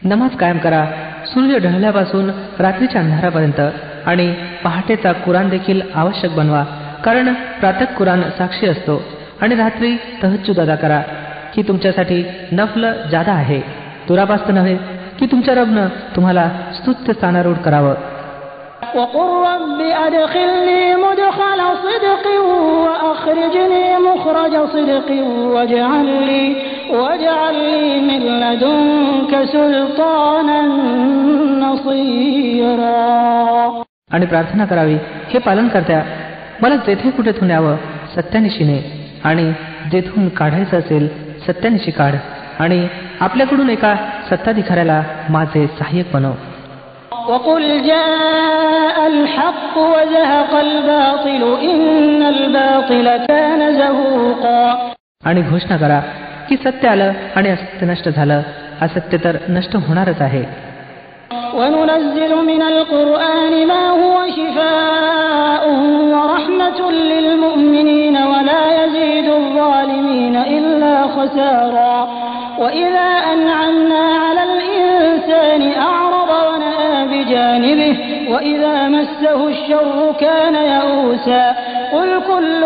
नमाज कायम करा सूर्य ढळल्यापासून रात्रीच्या अंधारापर्यंत आणि पहाटेचा कुराण देखील आवश्यक बनवा, कारण प्रातः कुराण साक्षी असतो आणि रात्री तहज्जुद अदा करा. ही तुमच्यासाठी नफल जादा आहे, दुरापास्त नव्हे की तुमच्या रबनं तुम्हाला स्तुत्य स्थानारूढ करावं. وَقُلْ رَبِّ أَدْخِلْنِي مُدْخَلَ صِدْقٍ وَأَخْرِجْنِي مُخْرَجَ صِدْقٍ وَاجْعَل لِّي مِن لَّدُنكَ سُلْطَانًا نَّصِيرًا. आणि प्रार्थना करावी, हे पालनकर्त्या, मला जेथे कुठेतून यावं सत्यानिशीने आणि जेथून काढायचं असेल सत्यानिशी काढ आणि आपल्याकडून एका सत्ताधिकाऱ्याला माझे सहाय्यक बनव. وَقُلْ جَاءَ الْحَقُّ وَزَهَقَ الْبَاطِلُ إِنَّ الْبَاطِلَ كَانَ زَهُوقًا. आणि घोषणा करा, की सत्य आलं आणि असत्य नष्ट झालं. असत्य तर नष्ट होणारच आहे. وَنُنَزِّلُ مِنَ الْقُرْآنِ مَا هُوَ شِفَاءٌ وَرَحْمَةٌ لِّلْمُؤْمِنِينَ وَلَا يَزِيدُ الظَّالِمِينَ إِلَّا خَسَارًا. وَإِذَا أَنْعَمْنَا عَلَى الْإِنسَانِ أَعْرَضَ وَنَأَىٰ بِجَانِبِهِ وَإِذَا مَسَّهُ الشَّرُّ كَانَ يَئُوسًا. قُلْ كُلٌّ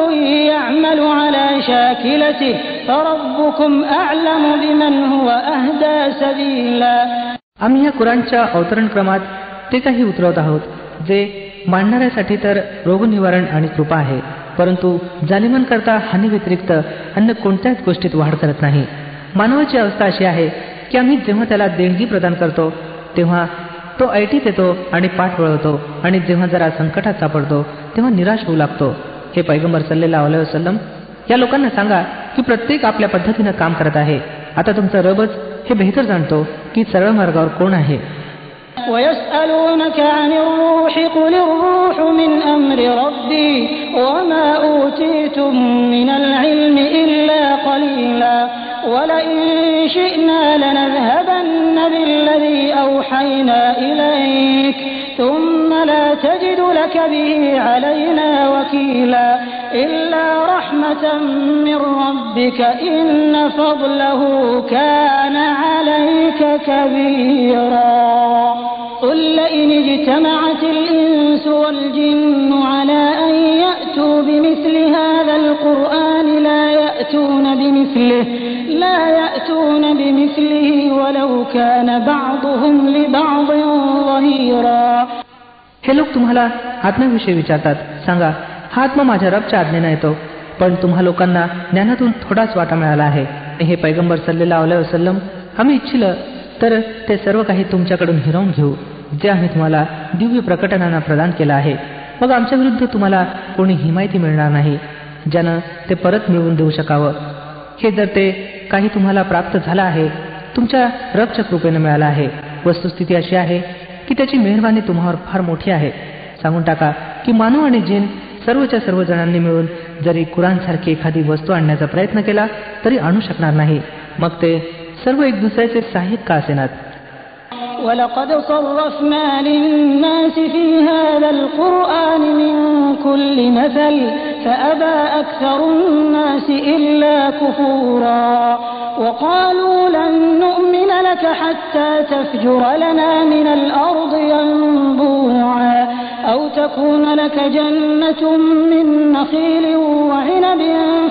يَعْمَلُ عَلَى شَاكِلَتِهِ فَرَبُّكُمْ أَعْلَمُ بِمَنْ هُوَ أَهْدَىٰ سَبِيلًا. आम्ही या कुराणच्या अवतरण क्रमात ते काही उतरवत आहोत जे मांडणाऱ्यासाठी तर रोगनिवारण आणि कृपा आहे, परंतु जालिमांकरता हानी व्यतिरिक्त अन्य कोणत्याच गोष्टीत वाढ करत नाही. मानवाची अवस्था अशी आहे की आम्ही जेव्हा त्याला देणगी प्रदान करतो तेव्हा तो ऐटीत येतो आणि पाठ वळवतो, आणि जेव्हा जरा संकटात सापडतो तेव्हा निराश होऊ लागतो. हे पैगंबर सल्लल्लाहु अलैहि वसल्लम, या लोकांना सांगा की प्रत्येक आपल्या पद्धतीनं काम करत आहे. आता तुमचा रबच हे बेहतर जाणतो की सरळ मार्गावर कोण आहे. وَيَسْأَلُونَكَ عَنِ الرُّوحِ قُلِ الرُّوحُ مِنْ أَمْرِ رَبِّي وَمَا أُوتِيتُم مِّنَ الْعِلْمِ إِلَّا قَلِيلًا وَلَئِن شِئْنَا لَنَذْهَبَنَّ بِالَّذِي أَوْحَيْنَا إِلَيْكَ ثُمَّ لَا تَجِدُ لَكَ بِهِ عَلَيْنَا وَكِيلًا إِلَّا رَحْمَةً مِّن رَّبِّكَ إِنَّ فَضْلَهُ كَانَ عَلَيْكَ كَبِيرًا. قُل لَّئِنِ اجْتَمَعَتِ الْإِنسُ وَالْجِنُّ عَلَىٰ أَن يَأْتُوا بِمِثْلِ هَٰذَا الْقُرْآنِ لَا يَأْتُونَ بِمِثْلِهِ وَلَوْ كَانَ بَعْضُهُمْ لِبَعْضٍ ظَهِيرًا. हे लोक तुम्हाला आत्म्याविषयी विचारतात. सांगा, हा आत्मा माझ्या रबच्या आज्ञेने येतो, पण तुम्हा लोकांना ज्ञानातून थोडाच वाटा मिळाला आहे. हे पैगंबर सल्लल्लाहु अलैहि वसल्लम, आम्ही इच्छिलं तर ते सर्व काही तुमच्याकडून हिरावून घेऊ जे आम्ही तुम्हाला दिव्य प्रकटनांना प्रदान केलं आहे. मग आमच्या विरुद्ध तुम्हाला कोणी हिमायती मिळणार नाही ज्यानं ते परत मिळवून देऊ शकावं. हे जर ते काही तुम्हाला प्राप्त झालं आहे तुमच्या रबच्या कृपेनं मिळालं आहे. वस्तुस्थिती अशी आहे की त्याची मेहरबानी तुम्हावर फार मोठी आहे. सांगून टाका की मानव आणि जिन सर्वच्या सर्व जणांनी मिळून जरी कुराणसारखी एखादी वस्तू आणण्याचा प्रयत्न केला तरी आणू शकणार नाही, मग ते सर्व एक दुसऱ्याचे सहाय्यक का असेनात. وَلَقَدْ صَرَّفْنَا لِلنَّاسِ فِي هَذَا الْقُرْآنِ مِنْ كُلِّ مَثَلٍ فَأَبَى أَكْثَرُ النَّاسِ إِلَّا كُفُورًا. وَقَالُوا لَن نُّؤْمِنَ لَكَ حَتَّى تَفْجُرَ لَنَا مِنَ الْأَرْضِ يَنبُوعًا أَوْ تَكُونَ لَكَ جَنَّةٌ مِّن نَّخِيلٍ وَعِنَبٍ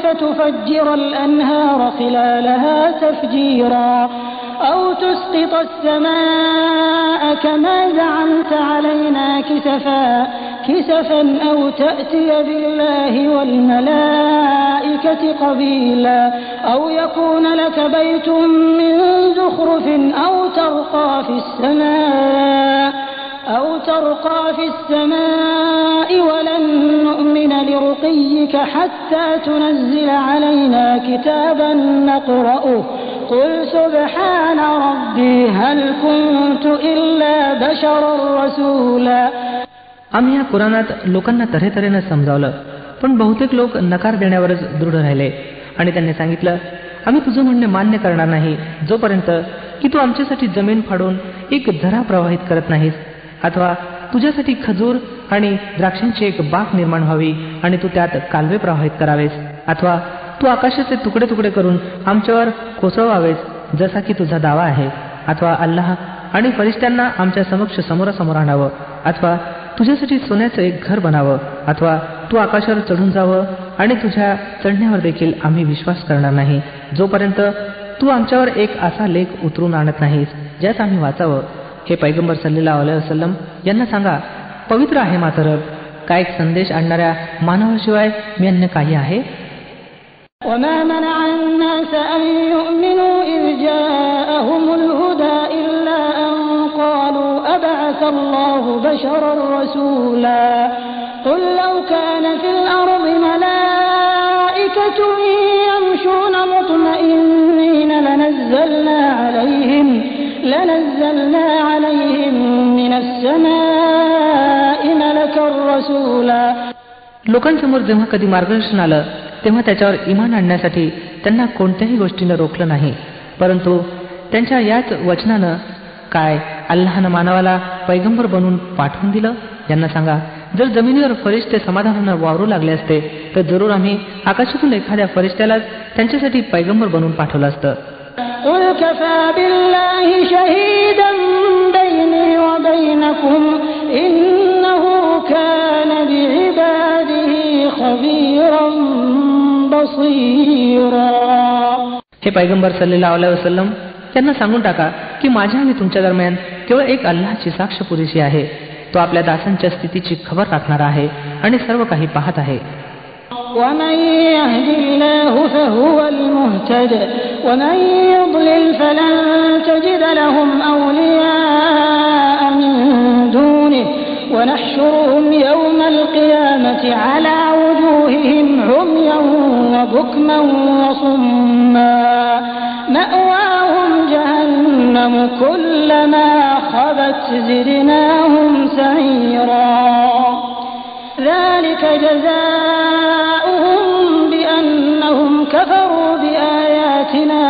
فَتُفَجِّرَ الْأَنْهَارَ خِلَالَهَا تَفْجِيرًا أَوْ تُسْقِطَ السَّمَاءَ كَمَا زَعَمْتَ عَلَيْنَا كِسَفًا أَوْ تَأْتِيَ بِاللَّهِ وَالْمَلَائِكَةِ قَبِيلًا أَوْ يَكُونَ لَكَ بَيْتٌ مِّن زُخْرُفٍ أَوْ تَرْقَىٰ فِي السَّمَاءِ وَلَن نُّؤْمِنَ لِرُقِيِّكَ حَتَّىٰ تُنَزِّلَ عَلَيْنَا كِتَابًا نَّقْرَؤُهُ قُلْ سُبْحَانَ رَبِّي هَلْ كُنتُ إِلَّا بَشَرًا رَّسُولًا. आम्ही या कुराणात लोकांना तऱ्हेतऱ्हेनं समजावलं, पण बहुतेक लोक नकार देण्यावरच दृढ राहिले आणि त्यांनी सांगितलं, आम्ही तुझं म्हणणे मान्य करणार नाही जोपर्यंत की तू आमच्यासाठी जमीन फाडून एक झरा प्रवाहित करत नाहीस, अथवा तुझ्यासाठी खजूर आणि द्राक्षांची एक बाग निर्माण व्हावी आणि तू त्यात कालवे प्रवाहित करावेस, अथवा तू आकाशाचे तुकडे तुकडे करून आमच्यावर कोसळवावेस जसा की तुझा दावा आहे, अथवा अल्लाह आणि फरिश्त्यांना आमच्या समक्ष समोरासमोर आणावं, अथवा तुझ्यासाठी सोन्याचं एक घर बनावं, अथवा तू आकाशावर चढून जावं आणि तुझ्या चढण्यावर देखील आम्ही विश्वास करणार नाही जोपर्यंत तू आमच्यावर एक असा लेख उतरून आणत नाहीस ज्यात आम्ही वाचावं. हे पैगंबर सल्लल्लाहु अलैहि वसल्लम यांना सांगा, पवित्र आहे माझा रब, काय संदेश आणणाऱ्या मानवाशिवाय मी अन्य काही आहे. وَمَا مَنَعَ النَّاسَ أَن يُؤْمِنُوا إِذْ جَاءَهُمُ الْهُدَىٰ إِلَّا أَن قَالُوا أَبَعَثَ اللَّهُ بَشَرًا رَّسُولًا. قُل لَّوْ كَانَ فِي الْأَرْضِ مَلَائِكَةٌ يَمْشُونَ مُطْمَئِنِّينَ لَنَزَّلْنَا عَلَيْهِم مِّنَ السَّمَاءِ مَلَكًا رَّسُولًا. लोकांसमोर जेव्हा कधी मार्गदर्शन आलं तेव्हा त्याच्यावर इमान आणण्यासाठी त्यांना कोणत्याही गोष्टीनं रोखलं नाही, परंतु त्यांच्या याच वचनानं काय अल्लाहनं मानवाला पैगंबर बनवून पाठवून दिलं? यांना सांगा, जर जमिनीवर फरिश्ते समाधानानं वावरू लागले असते तर जरूर आम्ही आकाशातून एखाद्या फरिश्त्यालाच त्यांच्यासाठी पैगंबर बनवून पाठवलं असतं. قُلْ كَفَى بِاللَّهِ شَهِيدًا بَيْنِي وَبَيْنَكُمْ إِنَّهُ كَانَ بِعِبَادِهِ خَبِيرًا بَصِيرًا. हे पैगंबर सल्लल्लाहु अलैहि वसल्लम, त्यांना सांगून टाका की माझ्या आणि तुमच्या दरम्यान केवळ एक अल्लाहची साक्ष पुरेशी आहे. तो आपल्या दासांच्या स्थितीची खबर राखणारा आहे आणि सर्व काही पाहत आहे. وَمَن يَهْدِ اللَّهُ فَهُوَ الْمُهْتَدِ وَمَن يُضْلِلْ فَلَن تَجِدَ لَهُمْ أَوْلِيَاءَ مِن دُونِهِ وَنَحْشُرُهُمْ يَوْمَ الْقِيَامَةِ عَلَى وُجُوهِهِمْ عُمْيًا وَبُكْمًا وَصُمًّا مَأْوَاهُمْ جَهَنَّمُ كُلَّمَا خَبَتْ زِدْنَاهُمْ سَعِيرًا. ذلك جزاؤهم بأنهم كفروا بآياتنا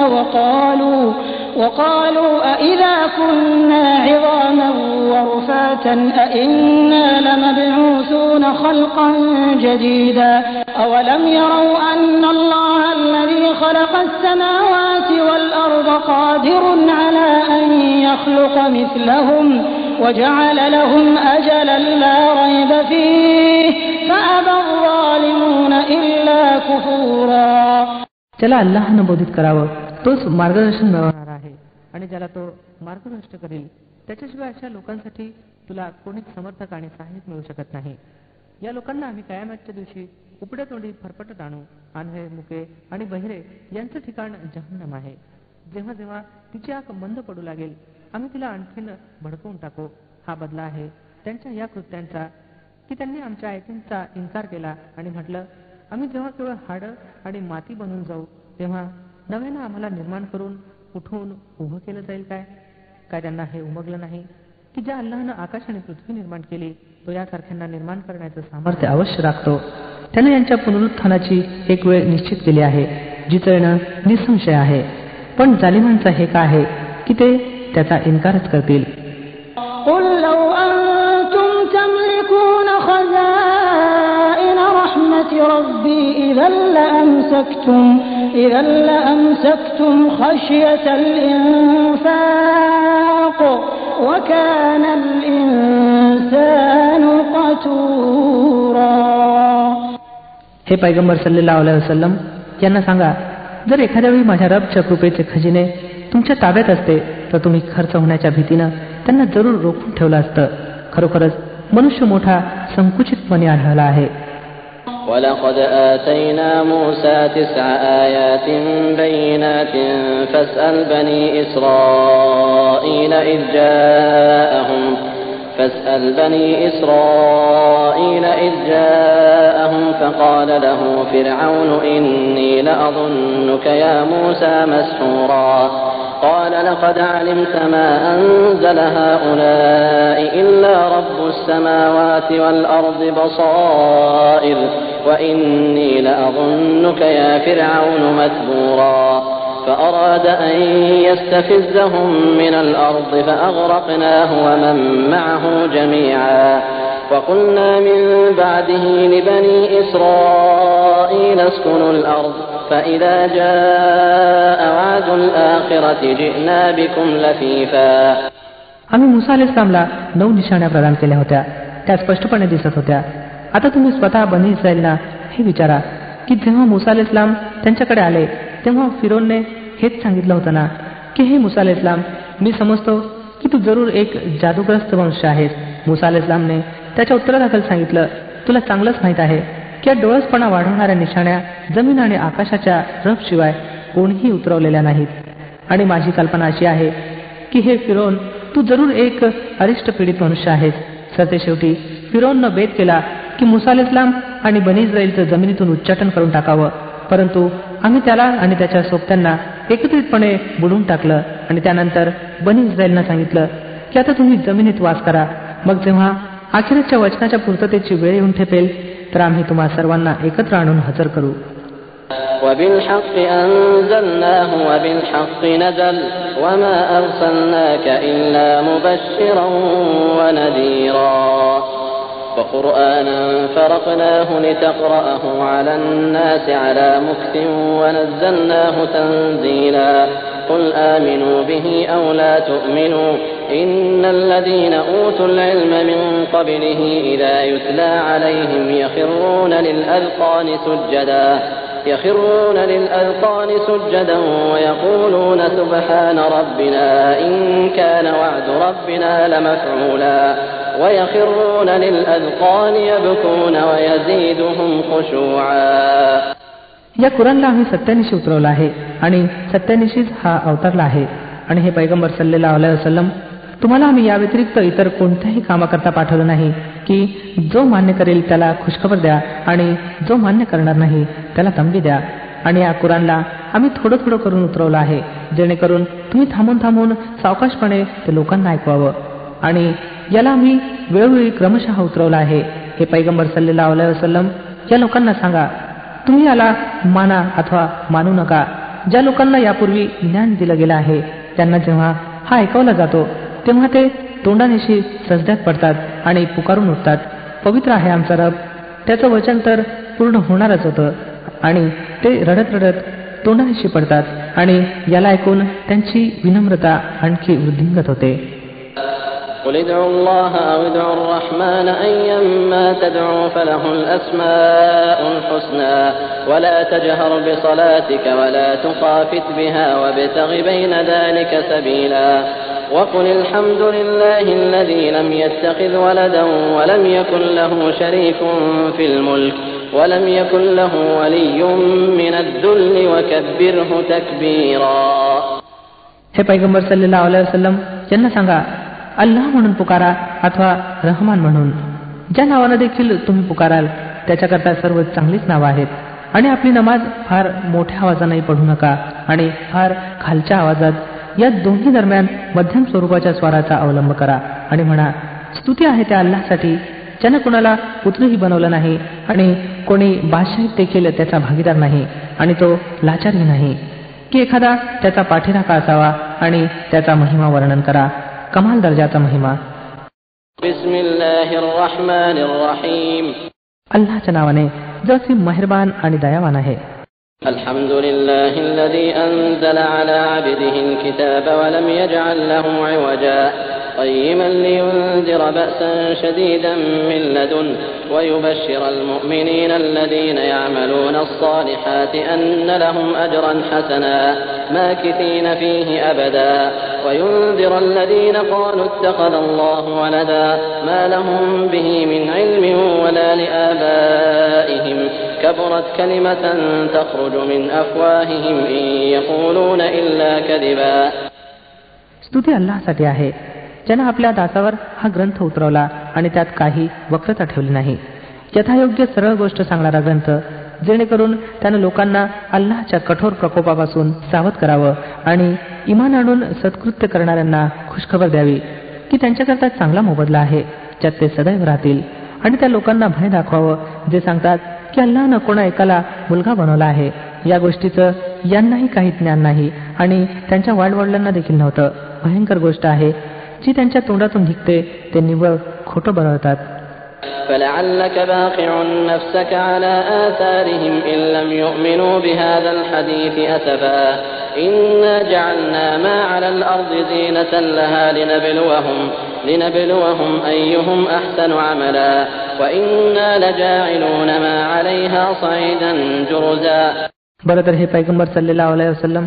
وقالوا أإذا كنا عظاما ورفاتا أإنا لمبعوثون خلقا جديدا أولم يروا أن الله الذي خلق السماوات والأرض قادر على أن يخلق مثلهم وجعل لهم أجلا لا ريب فيه فأبى الظالمون إلا كفورا. त्याला अल्लाहनं बोधित करावं, तोच मार्गदर्शन मिळवणार आहे आणि ज्याला तो मार्गदर्शन करेल त्याच्याशिवाय अशा लोकांसाठी तुला कोणीच समर्थक आणि सहाय्यक मिळू शकत नाही. या लोकांना आम्ही कयामतच्या दिवशी उपड्या तोंडी फरफटत आणू. आंधळे, मुके आणि बहिरे यांचं ठिकाण जहन्नम आहे. जेव्हा जेव्हा तिची आग मंद पडू लागेल आम्ही तिला आणखीन भडकवून टाकू. हा बदला आहे त्यांच्या या कृत्यांचा की त्यांनी आमच्या आयतींचा इन्कार केला आणि म्हटलं, आम्ही जेव्हा केवळ हाडं आणि माती बनून जाऊ तेव्हा नव्यानं आम्हाला निर्माण करून उठवून उभं केलं जाईल काय? काय त्यांना हे उमगलं नाही की ज्या अल्लाहनं आकाश आणि पृथ्वी निर्माण केली तो यासारख्यांना निर्माण करण्याचं सामर्थ्य अवश्य राखतो. त्यानं यांच्या पुनरुत्थानाची एक वेळ निश्चित केली आहे जिचं येणं निसंशय आहे. पण जालिमांचा हे काय आहे की ते त्याचा इन्कारच करतील. قُلْ لَوْ أَنْتُمْ تَمْلِكُونَ خَزَائِنَ رَحْمَةِ رَبِّي إِذًا لَأَمْسَكْتُمْ خَشْيَةَ الْإِنفَاقِ وَكَانَ الْإِنسَانُ قَتُورًا. हे पैगंबर सल्लल्लाहु अलैहि वसल्लम यांना सांगा, जर एखाद्या वेळी माझ्या रबच्या कृपेचे खजिने तुमच्या ताब्यात असते तर तुम्ही खर्च होण्याच्या भीतीनं त्यांना जरूर रोखून ठेवलं असतं. खरोखरच मनुष्य मोठा संकुचितपणे आढळला आहे. وَلَقَدْ آتَيْنَا مُوسَى 9 آيَاتٍ بَيِّنَاتٍ فَاسْأَلْ بَنِي إِسْرَائِيلَ إِذْ جَاءَهُمْ فَقَالَ لَهُ فِرْعَوْنُ إِنِّي لَأَظُنُّكَ يَا مُوسَى مَسْحُورًا قال لقد علمت ما أنزل هؤلاء إلا رب السماوات والأرض بصائر وإني لأظنك يا فرعون مثبورا فأراد أن يستفزهم من الأرض فأغرقناه ومن معه جميعا وقلنا من بعده لبني إسرائيل اسكنوا الأرض فإذا جاء وعد الآخرة جئنا بكم لفيفا. आम्ही मुसा अलैहिस्सलामला 9 निशाण्या प्रदान केल्या होत्या, त्या स्पष्टपणे दिसत होत्या. आता तुम्ही स्वतः बनी इस्रायलना हे विचारा की जेव्हा मुसा अलैहिस्सलाम त्यांच्याकडे आले तेव्हा फिरोनने हेच सांगितलं होतं ना की हे मुसा अलैहिस्सलाम, मी समजतो की तू जरूर एक जादूग्रस्त मनुष्य आहेस. मुसा अलैहिस्सलामने त्याच्या उत्तरादाखल सांगितलं, तुला चांगलंच माहीत आहे की या डोळसपणा वाढवणाऱ्या निशाण्या जमीन आणि आकाशाच्या रफशिवाय कोणीही उतरवलेल्या नाहीत. आणि माझी कल्पना अशी आहे की हे फिरोन, तू जरूर एक अरिष्ट पीडित मनुष्य आहेस. सरतेशेवटी फिरोननं बेत केला की मुसा अलैहिस्सलाम आणि बनी इस्रायलचं जमिनीतून उच्चाटन करून टाकावं, परंतु आम्ही त्याला आणि त्याच्या सोबत्यांना एकत्रितपणे बुडवून टाकलं आणि त्यानंतर बनी इस्रायलनं सांगितलं की आता तुम्ही जमिनीत वास करा. मग जेव्हा अखेरच्या वचनाच्या पूर्ततेची वेळ येऊन ठेपेल तर आम्ही तुम्हा सर्वांना एकत्र आणून हजर करू. وبالحق أنزلناه وبالحق نزل وما أرسلناك إلا مبشرا ونذيرا وقرآنا فرقناه لتقرأه على الناس على مكث ونزلناه تنزيلا قل آمنوا به أو لا تؤمنوا إن الذين أوتوا العلم من قبله إذا يتلى عليهم يخرون للأذقان سجدا ويقولون سبحان ربنا إن كان وعد ربنا لمفعولا ويخرون للأذقان يبكون ويزيدهم خشوعا. या कुरानला आम्ही सत्यानिशी उतरवला आहे आणि सत्यानिशीच हा अवतरला आहे. आणि हे पैगंबर सल्लल्लाहु अलैहि वसल्लम, तुम्हाला आम्ही या व्यतिरिक्त इतर कोणत्याही कामाकरता पाठवलं नाही की जो मान्य करेल त्याला खुशखबर द्या आणि जो मान्य करणार नाही त्याला तंबी द्या. आणि या कुरानला आम्ही थोडं थोडं करून उतरवलं आहे जेणेकरून तुम्ही थांबून थांबून सावकाशपणे ते लोकांना ऐकवावं. आणि याला आम्ही वेळोवेळी क्रमशः उतरवलं आहे. हे पैगंबर सल्लल्लाहु अलैहि वसल्लम, या लोकांना सांगा, तुम्ही याला माना अथवा मानू नका. ज्या लोकांना यापूर्वी ज्ञान दिलं गेलं आहे त्यांना जेव्हा हा ऐकवला जातो तेव्हा ते तोंडानिशी सजद्यात पडतात आणि पुकारून उठतात, पवित्र आहे आमचा रब. त्याचं वचन तर पूर्ण होणारच होतं आणि ते रडत रडत तोंडानिशी पडतात आणि याला ऐकून त्यांची विनम्रता आणखी वृद्धिंगत होते. قل ادعوا الله أو ادعوا الرحمن أيما تدعوا فله الأسماء الحسنى ولا تجهر بصلاتك ولا تخافت بها وابتغ بين ذلك سبيلا وقل الحمد لله الذي لم يتخذ ولدا ولم يكن له شريك في الملك ولم يكن له ولي من الذل وكبره تكبيرا. हे पैगंबर सल्लल्लाहु अलैहि वसल्लम, यांना सांगा, अल्लाह म्हणून पुकारा अथवा रहमान म्हणून. ज्या नावानं देखील तुम्ही पुकाराल त्याच्याकरता सर्व चांगलीच नावं आहेत. आणि आपली नमाज फार मोठ्या आवाजानेही पढू नका आणि फार खालच्या आवाजात, या दोन्ही दरम्यान मध्यम स्वरूपाच्या स्वराचा अवलंब करा आणि म्हणा, स्तुती आहे त्या अल्लाहसाठी ज्यानं कोणाला पुत्रही बनवलं नाही आणि कोणी बादशाहीत देखील त्याचा भागीदार नाही आणि तो लाचारही नाही की एखादा त्याचा पाठीराखा असावा. आणि त्याचा महिमा वर्णन करा, कमाल दर्जाचा महिमा. बिस्मिल्लाहिर्रहमानिर्रहीम. अल्लाहच्या नावाने जो असीम मेहरबान आणि दयावान आहे. अल्हम्दुलिल्लाहिल्लज़ी अंज़ला अला अब्दिहिल किताब व लम यजअल लहू इवजा قيما لينذر بأسا شديدا من لدنه ويبشر المؤمنين الذين يعملون الصالحات أن لهم أجرا حسنا ماكثين فيه أبدا وينذر الذين قالوا اتخذ الله ولدا ما لهم به من علم ولا لآبائهم كبرت كلمة تخرج من أفواههم إن يقولون إلا كذبا. स्तुती अल्लाहसाठी आहे ज्यानं आपल्या दासावर हा ग्रंथ उतरवला आणि त्यात काही वक्रता ठेवली नाही. यथायोग्य सरळ गोष्ट सांगणारा ग्रंथ, जेणेकरून त्यानं लोकांना अल्लाहच्या कठोर प्रकोपापासून सावध करावं आणि इमान आणून सत्कृत्य करणाऱ्यांना खुशखबर द्यावी की त्यांच्याकरता चांगला मोबदला आहे ज्यात ते सदैव राहतील. आणि त्या लोकांना भय दाखवावं जे सांगतात की अल्लाहनं कोणा एकाला मुलगा बनवला आहे. या गोष्टीचं यांनाही काही ज्ञान नाही आणि त्यांच्या वाडवडिलांना देखील नव्हतं. भयंकर गोष्ट आहे जी त्यांच्या तोंडातून निघते ते निव्वळ खोटं बनवतात. فلعلك باخع نفسك على آثارهم إن لم يؤمنوا بهذا الحديث أسفا إنا جعلنا ما على الأرض زينة لها لنبلوهم أيهم أحسن عملا وإنا لجاعلون ما عليها صعيدا جرزا. बरं तर हे पैगंबर सल्लल्लाहु अलैहि वसल्लम,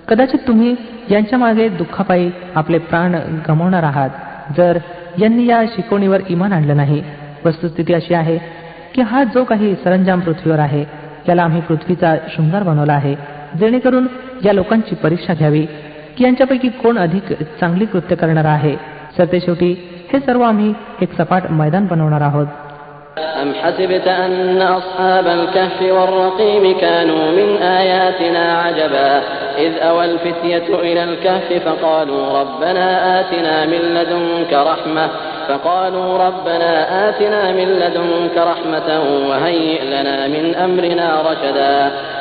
कदाचित तुम्ही यांच्या मागे दुःखापायी आपले प्राण गमावणार आहात जर यांनी या शिकवणीवर इमान आणलं नाही. वस्तुस्थिती अशी आहे की हा जो काही सरंजाम पृथ्वीवर आहे याला आम्ही पृथ्वीचा शृंगार बनवला आहे जेणेकरून या लोकांची परीक्षा घ्यावी की यांच्यापैकी कोण अधिक चांगली कृत्य करणार आहे. सरतेशेवटी हे सर्व आम्ही एक सपाट मैदान बनवणार आहोत. أم حسبت أن أصحاب الكهف والرقيم كانوا من آياتنا عجبا إذ أوى الفتية إلى الكهف فقالوا ربنا آتنا من لدنك رحمة وهيئ لنا من أمرنا رشدا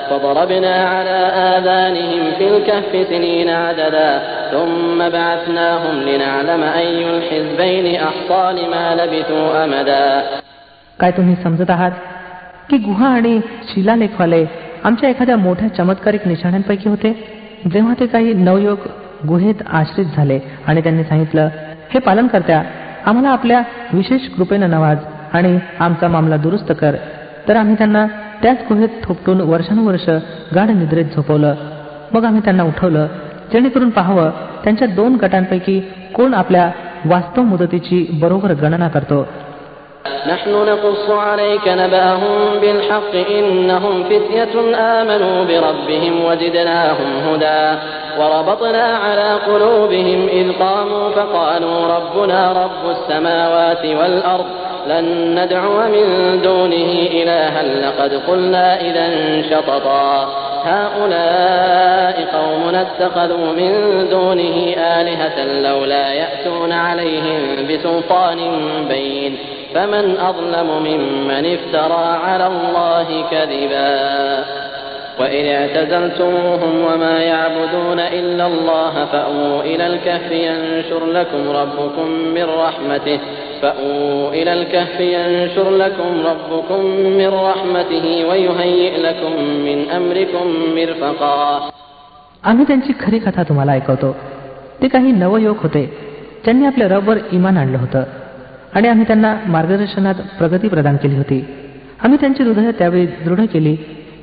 فضربنا على آذانهم في الكهف سنين عددا ثم بعثناهم لنعلم أي الحزبين أحصى لما لبثوا أمدا. काय तुम्ही समजत आहात की गुहा आणि शिलालेखवाले आमच्या एखाद्या मोठ्या चमत्कारिक निशाण्यांपैकी होते? जेव्हा ते काही नवयुवक गुहेत आश्रित झाले आणि त्यांनी सांगितलं, हे पालनकर्त्या, आम्हाला आपल्या विशेष कृपेनं नवाज आणि आमचा मामला दुरुस्त कर, तर आम्ही त्यांना त्याच गुहेत थोपटून वर्षानुवर्ष गाढ निद्रेत झोपवलं. मग आम्ही त्यांना उठवलं जेणेकरून पाहावं त्यांच्या 2 गटांपैकी कोण आपल्या वास्तव मुदतीची बरोबर गणना करतो. نحن نقص عليك نبأهم بالحق إنهم فتية آمنوا بربهم وزدناهم هدى وربطنا على قلوبهم إذ قاموا فقالوا ربنا رب السماوات والأرض لن ندعو من دونه إلها لقد قلنا إذا شططا هؤلاء قومنا اتخذوا من دونه آلهة لولا يأتون عليهم بسلطان بين فمن أظلم ممن افترى على الله كذبا وإذ اعتزلتموهم وما يعبدون إلا الله فأووا إلى الكهف ينشر لكم ربكم من رحمته ويهيئ لكم من أمركم مرفقا. आम्ही त्यांची खरी कथा तुम्हाला ऐकवतो. ते काही नवयुवक होते ज्यांनी आपल्या रबवर इमान आणलं होतं आणि आम्ही त्यांना मार्गदर्शनात प्रगती प्रदान केली होती. आम्ही त्यांची हृदय त्यावेळी दृढ केली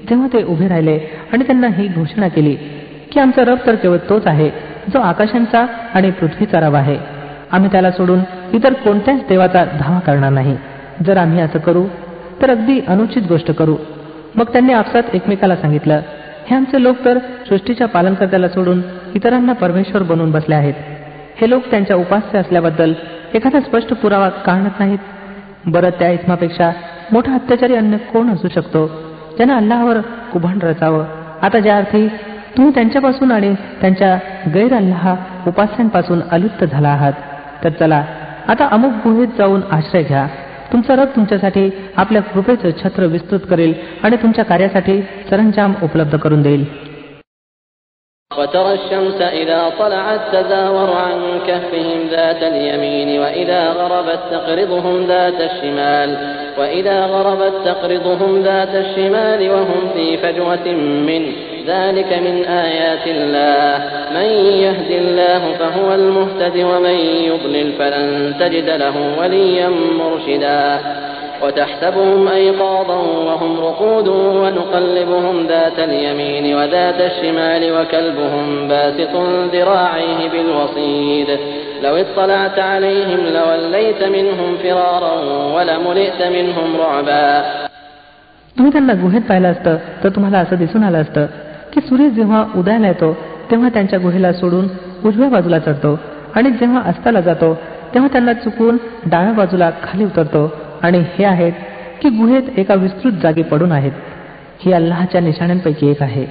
जेव्हा ते उभे राहिले आणि त्यांना ही घोषणा केली की आमचा रब तर केवळ तोच आहे जो आकाशांचा आणि पृथ्वीचा रब आहे. आम्ही त्याला सोडून इतर कोणत्याच देवाचा धावा करणार नाही. जर आम्ही असं करू तर अगदी अनुचित गोष्ट करू. मग त्यांनी आपसात एकमेकाला सांगितलं, हे आमचे लोक तर सृष्टीच्या पालनकर्त्याला सोडून इतरांना परमेश्वर बनवून बसले आहेत. हे लोक त्यांच्या उपास्य असल्याबद्दल एखादा स्पष्ट पुरावा का आणत नाहीत? बरं, त्या इस्मापेक्षा मोठा अत्याचारी अन्य कोण असू शकतो ज्यानं अल्लाहवर कुभांड रचावं? आता ज्या अर्थी तुम्ही त्यांच्यापासून आणि त्यांच्या गैर अल्लाह उपास्यांपासून अलिप्त झाला आहात, तर चला आता अमुक गुहेत जाऊन आश्रय घ्या. तुमचा रब तुमच्यासाठी आपल्या कृपेचं छत्र विस्तृत करेल आणि तुमच्या कार्यासाठी सरंजाम उपलब्ध करून देईल. وترى الشمس إذا طلعت تزاور عن كهفهم ذات اليمين وإذا غربت تقرضهم ذات الشمال وهم في فجوة منه ذلك من آيات الله من يهد الله فهو المهتد ومن يضلل فلن تجد له وليا مرشدا وتحسبهم أيقاظا وهم رقود ونقلبهم ذات اليمين وذات الشمال وكلبهم باسط ذراعيه بالوصيد لو اطلعت عليهم لوليت منهم فرارا ولملئت منهم رعبا. तुम्ही त्यांना गुहेत पाहिलं असतं तर तुम्हाला असं दिसून आलं असतं की सूर्य जेव्हा उदयाला येतो तेव्हा त्यांच्या गुहेला सोडून उजव्या बाजूला चढतो आणि जेव्हा अस्ताला जातो तेव्हा त्यांना चुकवून डाव्या बाजूला खाली उतरतो. आणि हे आहेत की गुहेत एका विस्तृत जागी पडून आहेत. ही अल्लाहच्या निशाण्यांपैकी एक आहे.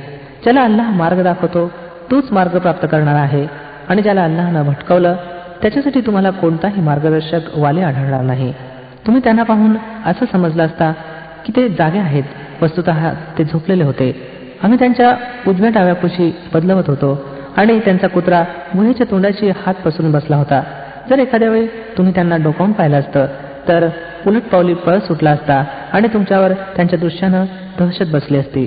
ज्याला अल्लाह मार्ग दाखवतो तोच मार्ग प्राप्त करणार आहे आणि ज्याला अल्लाहनं भटकवलं त्याच्यासाठी तुम्हाला कोणताही मार्गदर्शक वाले आढळणार नाही. तुम्ही त्यांना पाहून असं समजलं असता की ते जागे आहेत, वस्तुतः ते झोपलेले होते. आम्ही त्यांच्या उजव्या डाव्यापाशी बदलवत होतो आणि त्यांचा कुत्रा गुहेच्या तोंडाची हात पसरून बसला होता. जर एखाद्या वेळी तुम्ही त्यांना डोकावून पाहिलं असतं तर उलट पावली पळ सुटला असता आणि तुमच्यावर त्यांच्या दृश्यानं दहशत बसली असती.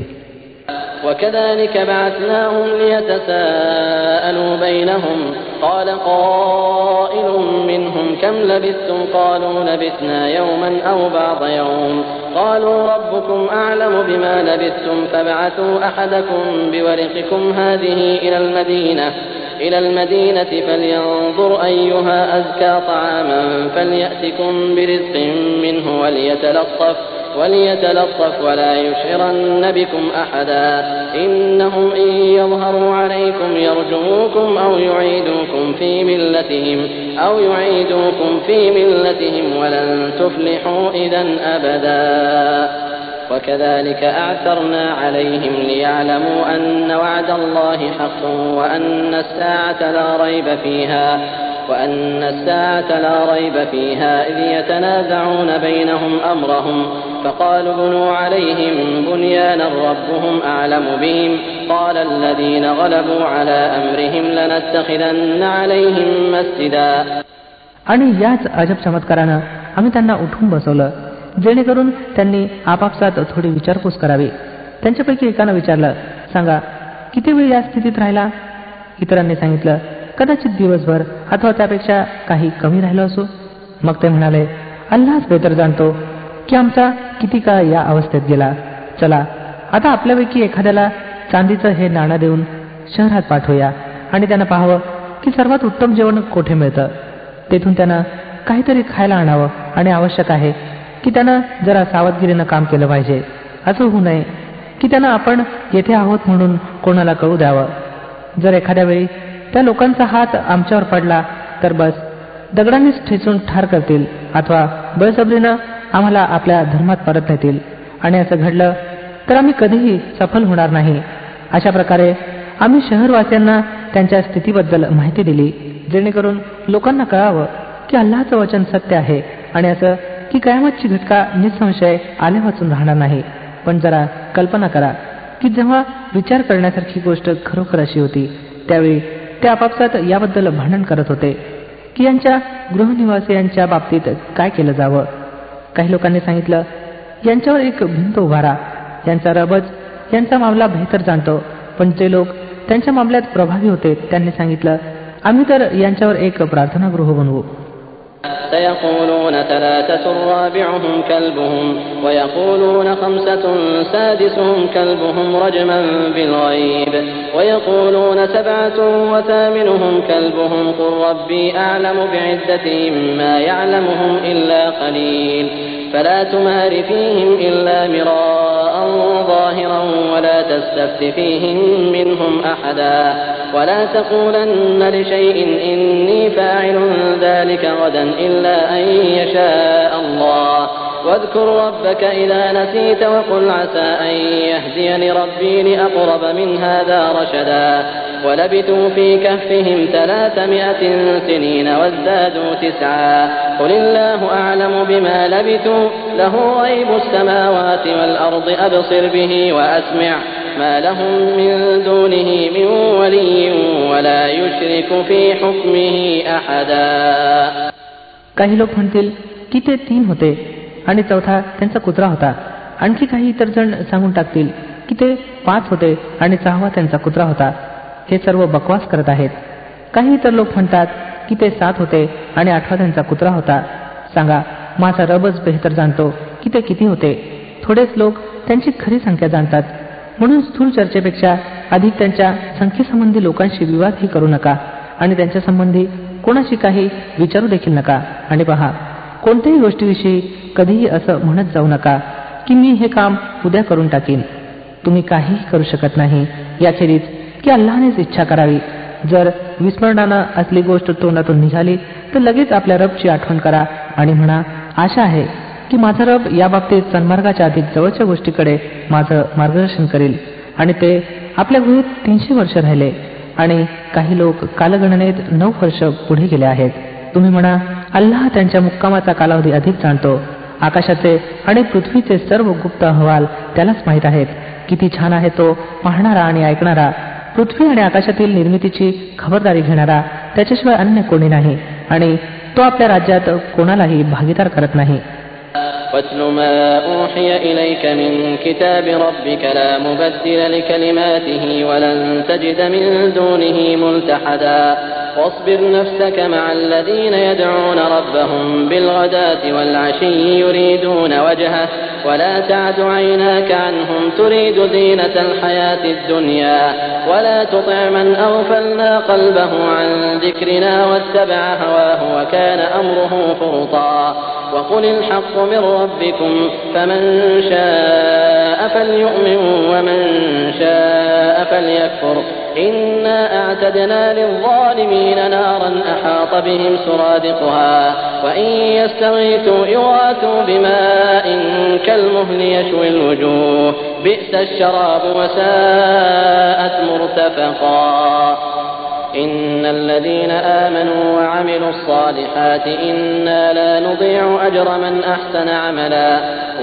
وكذلك بعثناهم ليتساءلوا بينهم قال قائل منهم كم لبثتم قالوا لبثنا يوما أو بعض يوم قالوا ربكم أعلم بما لبثتم فابعثوا أحدكم بورقكم هذه إلى المدينة فلينظر أيها أزكى طعاما فليأتكم برزق منه وليتلطف ولا يشعرن بكم أحدا إنهم إن يظهروا عليكم يرجموكم أو يعيدوكم في ملتهم ولن تفلحوا إذا أبدا وكذلك أعثرنا عليهم ليعلموا أن وعد الله حق وأن الساعة لا ريب فيها إذ يتنازعون بينهم أمرهم فقالوا بنوا عليهم بنيانا ربهم أعلم بهم قال الذين غلبوا على أمرهم لنتخذن عليهم مسجدا. आणि याच अजब चमत्कारानं आम्ही त्यांना उठून बसवलं, जेणेकरून त्यांनी आपापसात थोडी विचारपूस करावी. त्यांच्यापैकी एकानं विचारलं, सांगा किती वेळ या स्थितीत राहिला? इतरांनी सांगितलं, कदाचित दिवसभर अथवा त्यापेक्षा काही कमी राहिलं असो. मग ते म्हणाले, अल्लाहच बेहतर जाणतो की आमचा किती काळ या अवस्थेत गेला. चला आता आपल्यापैकी एखाद्याला चांदीचं हे नाणं देऊन शहरात पाठवूया आणि त्यांना पाहावं की सर्वात उत्तम जेवण कोठे मिळतं. तेथून त्यांना काहीतरी खायला आणावं आणि आवश्यक आहे की त्यानं जरा सावधगिरीनं काम केलं पाहिजे. असं होऊ नये की त्यांना आपण येथे आहोत म्हणून कोणाला कळू द्यावं. जर एखाद्या वेळी त्या लोकांचा हात आमच्यावर पडला तर बस दगडांनीच ठेचून ठार करतील अथवा बळजबरीनं आम्हाला आपल्या धर्मात परत नेतील. आणि असं घडलं तर आम्ही कधीही सफल होणार नाही. अशा प्रकारे आम्ही शहरवासियांना त्यांच्या स्थितीबद्दल माहिती दिली, जेणेकरून लोकांना कळावं की अल्लाहचं वचन सत्य आहे आणि असं की कयामतची घटका निसंशय आले वाचून राहणार नाही. पण जरा कल्पना करा की जेव्हा विचार करण्यासारखी गोष्ट खरोखर अशी होती, त्यावेळी ते आपापसात याबद्दल भांडण करत होते की यांच्या गृहनिवासियांच्या बाबतीत काय केलं जावं. काही लोकांनी सांगितलं, यांच्यावर एक भिंत उभारा, यांचा रबच यांचा मामला बेहतर जाणतो. पण जे लोक त्यांच्या मामल्यात प्रभावी होते त्यांनी सांगितलं, आम्ही तर यांच्यावर एक प्रार्थनागृह बनवू. سيقولون ثلاثة رابعهم كلبهم ويقولون خمسة سادسهم كلبهم رجما بالغيب ويقولون سبعة وثامنهم كلبهم قل ربي أعلم بعدتهم ما يعلمهم إلا قليل فلا تمار فيهم إلا مراء ظاهرا ولا تستفت فيهم منهم أحدا ولا تقولن لشيء إني فاعل ذلك غدا إلا أن يشاء الله واذكر ربك إذا نسيت وقل عسى أن يهديني ربي لأقرب من هذا رشدا ولبثوا في كهفهم 300 سنين وازدادوا 9 قل الله أعلم بما لبثوا له غيب السماوات والأرض أبصر به وأسمع ما لهم من دونه من ولي ولا يشرك في حكمه أحدا. काही लोक म्हणतील की ते 3 होते आणि चौथा त्यांचा कुत्रा होता. आणखी काही इतर जण सांगून टाकतील की ते 5 होते आणि 6वा त्यांचा कुत्रा होता. हे सर्व बकवास करत आहेत. काही इतर लोक म्हणतात की ते 7 होते आणि 8वा त्यांचा कुत्रा होता. सांगा, माझा रबच बेहतर जाणतो की ते किती होते. थोडेच लोक त्यांची खरी संख्या जाणतात. म्हणून स्थूल चर्चेपेक्षा अधिक त्यांच्या संख्येसंबंधी लोकांशी विवादही करू नका आणि त्यांच्या संबंधी कोणाशी काही विचारू देखील नका. आणि पहा, कोणत्याही गोष्टीविषयी कधीही असं म्हणत जाऊ नका की मी हे काम उद्या करून टाकीन. तुम्ही काहीही करू शकत नाही याखेरीज की अल्लाहनेच इच्छा करावी. जर विस्मरणानं असली गोष्ट तोंडातून निघाली तर लगेच आपल्या रबची आठवण करा आणि म्हणा, आशा आहे की माझा रब या बाबतीत सन्मार्गाच्या अधिक जवळच्या गोष्टीकडे माझं मार्गदर्शन करेल. आणि ते आपल्या गुहेत 300 वर्ष राहिले आणि काही लोक कालगणनेत 9 वर्ष पुढे गेले आहेत. तुम्ही म्हणा, अल्लाह त्यांच्या मुक्कामाचा कालावधी अधिक जाणतो. आकाशाचे आणि पृथ्वीचे सर्व गुप्त अहवाल त्यालाच माहीत आहेत. किती छान आहे तो पाहणारा आणि ऐकणारा. पृथ्वी आणि आकाशातील निर्मितीची खबरदारी घेणारा त्याच्याशिवाय अन्य कोणी नाही आणि तो आपल्या राज्यात कोणालाही भागीदार करत नाही. واتل ما أوحي إليك من كتاب ربك لا مبدل لكلماته ولن تجد من دونه ملتحدا واصبر نفسك مع الذين يدعون ربهم بالغداة والعشي يريدون وجهه ولا تعد عيناك عنهم تريد زينة الحياة الدنيا ولا تطع من أغفلنا قلبه عن ذكرنا واتبع هواه وكان أمره فرطا وقل الحق من ربكم فمن شاء فليؤمن ومن شاء فليكفر إنا أعتدنا للظالمين نارا أحاط بهم سرادقها وإن يستغيثوا يغاثوا بماء كالمهل يشوي الوجوه بئس الشراب وساءت مرتفقا إن الذين آمنوا وعملوا الصالحات إنا لا نضيع أجر من أحسن عملا